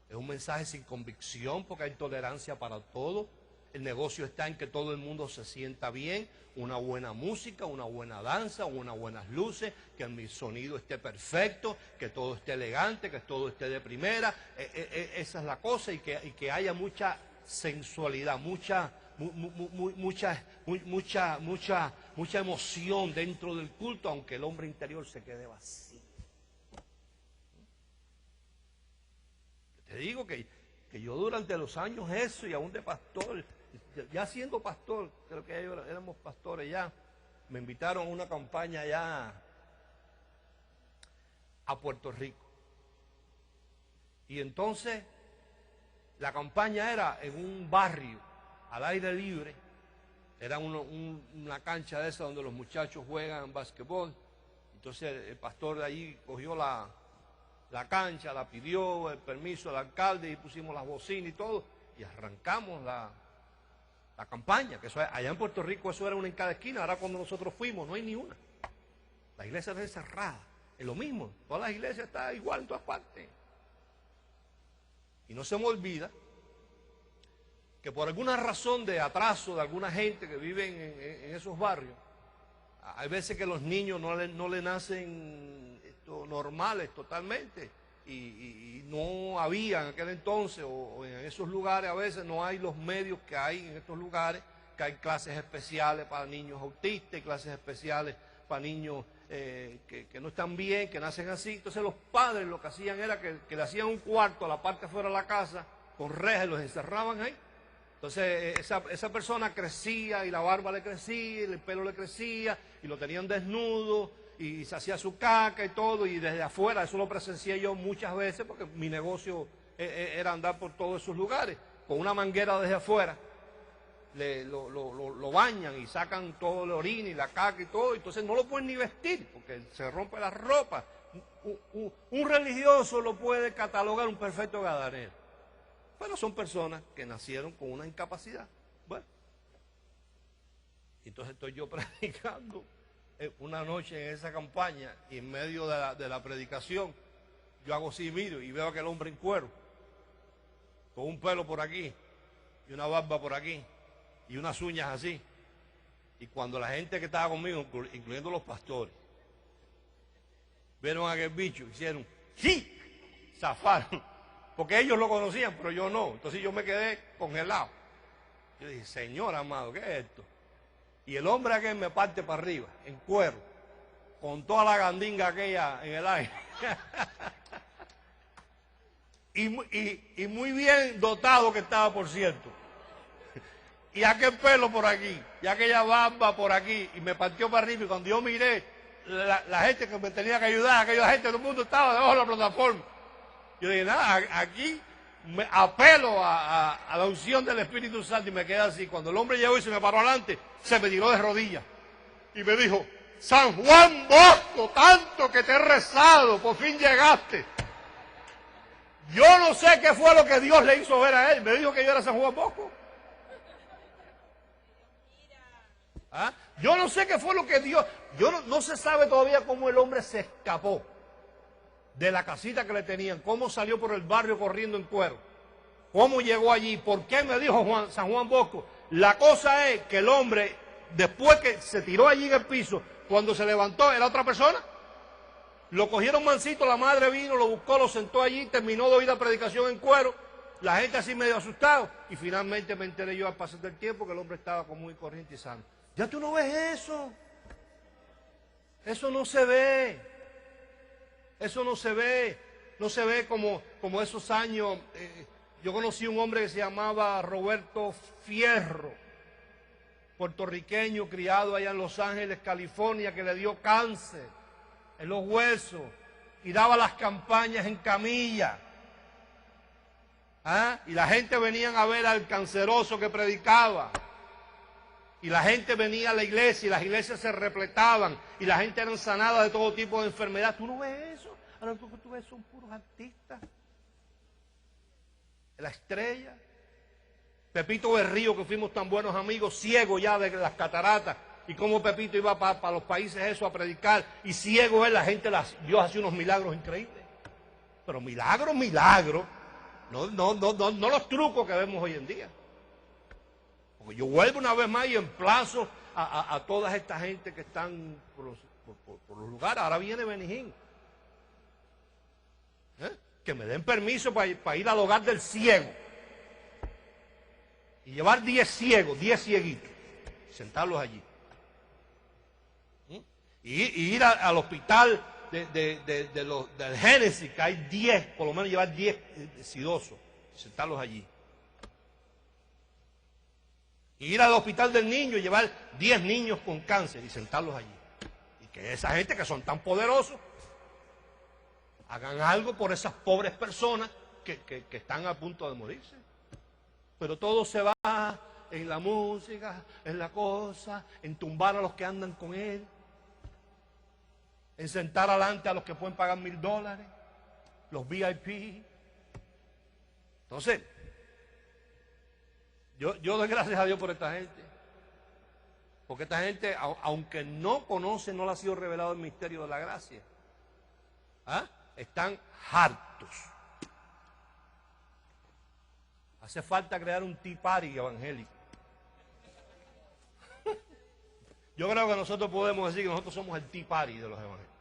es un mensaje sin convicción porque hay tolerancia para todo. El negocio está en que todo el mundo se sienta bien, una buena música, una buena danza, unas buenas luces, que el sonido esté perfecto, que todo esté elegante, que todo esté de primera. Esa es la cosa y que haya mucha sensualidad, mucha emoción dentro del culto, aunque el hombre interior se quede vacío. Te digo que yo durante los años eso y aún de pastor, ya siendo pastor, creo que éramos pastores ya, me invitaron a una campaña allá a Puerto Rico. Y entonces la campaña era en un barrio al aire libre, era una cancha de esa donde los muchachos juegan basquetbol. Entonces el pastor de allí cogió la cancha, la pidió, el permiso del alcalde y pusimos las bocinas y todo, y arrancamos la campaña, que eso, allá en Puerto Rico eso era una en cada esquina. Ahora cuando nosotros fuimos no hay ni una. La iglesia está cerrada, es lo mismo, todas las iglesias están igual en todas partes. Y no se me olvida que por alguna razón de atraso de alguna gente que vive en esos barrios, hay veces que los niños no le nacen normales totalmente y no había en aquel entonces o en esos lugares a veces no hay los medios que hay en estos lugares, que hay clases especiales para niños autistas y clases especiales para niños que no están bien, que nacen así. Entonces los padres lo que hacían era que le hacían un cuarto a la parte afuera de la casa con rejas y los encerraban ahí. Entonces esa persona crecía y la barba le crecía y el pelo le crecía y lo tenían desnudo y se hacía su caca y todo, y desde afuera, eso lo presencié yo muchas veces porque mi negocio era andar por todos esos lugares, con una manguera desde afuera, lo bañan y sacan todo el orina y la caca y todo, entonces no lo pueden ni vestir porque se rompe la ropa. Un religioso lo puede catalogar un perfecto gadareno, pero son personas que nacieron con una incapacidad. Bueno, entonces estoy yo predicando una noche en esa campaña y en medio de la predicación yo hago así, miro y veo a aquel hombre en cuero con un pelo por aquí y una barba por aquí y unas uñas así, y cuando la gente que estaba conmigo, incluyendo los pastores, vieron a aquel bicho, hicieron ¡sí! Zafaron, porque ellos lo conocían pero yo no. Entonces yo me quedé congelado. Yo dije, Señor amado, ¿qué es esto? Y el hombre aquel me parte para arriba, en cuero, con toda la gandinga aquella en el aire. y muy bien dotado que estaba, por cierto. Y aquel pelo por aquí, y aquella barba por aquí, y me partió para arriba. Y cuando yo miré, la gente que me tenía que ayudar, aquella gente, todo el mundo estaba debajo de la plataforma. Yo dije, nada, aquí me apelo a la unción del Espíritu Santo y me quedé así. Cuando el hombre llegó y se me paró adelante, se me tiró de rodillas y me dijo, San Juan Bosco, tanto que te he rezado, por fin llegaste. Yo no sé qué fue lo que Dios le hizo ver a él. Me dijo que yo era San Juan Bosco. ¿Ah? Yo no sé qué fue lo que Dios... No se sabe todavía cómo el hombre se escapó de la casita que le tenían, cómo salió por el barrio corriendo en cuero, cómo llegó allí, por qué me dijo San Juan Bosco. La cosa es que el hombre, después que se tiró allí en el piso, Cuando se levantó, era otra persona. Lo cogieron mansito, la madre vino, lo buscó, lo sentó allí, terminó de oír la predicación en cuero. La gente así medio asustado. Y finalmente me enteré yo al pasar del tiempo que el hombre estaba común y corriente y sano. Ya tú no ves eso. Eso no se ve. Eso no se ve. No se ve como esos años. Yo conocí un hombre que se llamaba Roberto Fierro, puertorriqueño, criado allá en Los Ángeles, California, que le dio cáncer en los huesos y daba las campañas en camilla. Y la gente venía a ver al canceroso que predicaba. Y la gente venía a la iglesia y las iglesias se repletaban y la gente era sanada de todo tipo de enfermedad. ¿Tú no ves eso? Ahora lo que tú ves son puros artistas. La estrella. Pepito Berrío, que fuimos tan buenos amigos, ciego ya de las cataratas. Y cómo Pepito iba para los países eso a predicar. Y ciego él, la gente, Dios hacía unos milagros increíbles. Pero milagros. No los trucos que vemos hoy en día. Porque yo vuelvo una vez más y emplazo a toda esta gente que están por los lugares. Ahora viene Benijín. Que me den permiso para ir al hogar del ciego. Y llevar 10 ciegos, 10 cieguitos. Sentarlos allí. Y ir al hospital del Génesis, que hay 10, por lo menos llevar 10 sidosos. Sentarlos allí. Y ir al hospital del niño y llevar 10 niños con cáncer y sentarlos allí. Y que esa gente que son tan poderosos hagan algo por esas pobres personas que están a punto de morirse. Pero todo se va en la música, en la cosa, en tumbar a los que andan con él, en sentar adelante a los que pueden pagar $1000, los VIP. Entonces, yo doy gracias a Dios por esta gente. Porque esta gente, aunque no conoce, no le ha sido revelado el misterio de la gracia. Están hartos. Hace falta crear un tea party evangélico. Yo creo que nosotros podemos decir que nosotros somos el tea party de los evangélicos.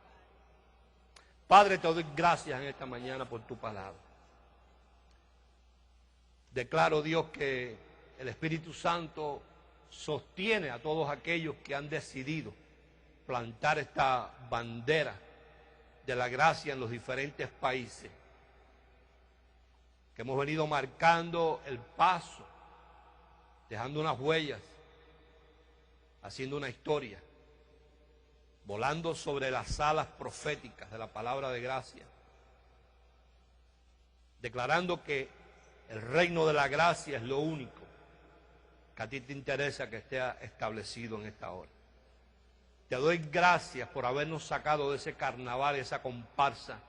Padre, te doy gracias en esta mañana por tu palabra. Declaro, Dios, que el Espíritu Santo sostiene a todos aquellos que han decidido plantar esta bandera de la gracia en los diferentes países, que hemos venido marcando el paso, dejando unas huellas, haciendo una historia, volando sobre las alas proféticas de la palabra de gracia, declarando que el reino de la gracia es lo único que a ti te interesa que esté establecido en esta hora. Te doy gracias por habernos sacado de ese carnaval, esa comparsa,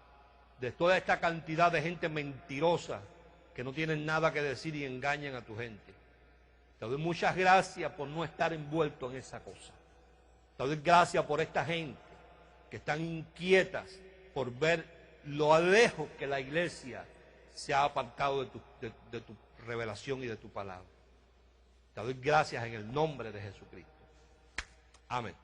de toda esta cantidad de gente mentirosa que no tienen nada que decir y engañan a tu gente. Te doy muchas gracias por no estar envuelto en esa cosa. Te doy gracias por esta gente que están inquietas por ver lo lejos que la iglesia se ha apartado de tu revelación y de tu palabra. Te doy gracias en el nombre de Jesucristo. Amén.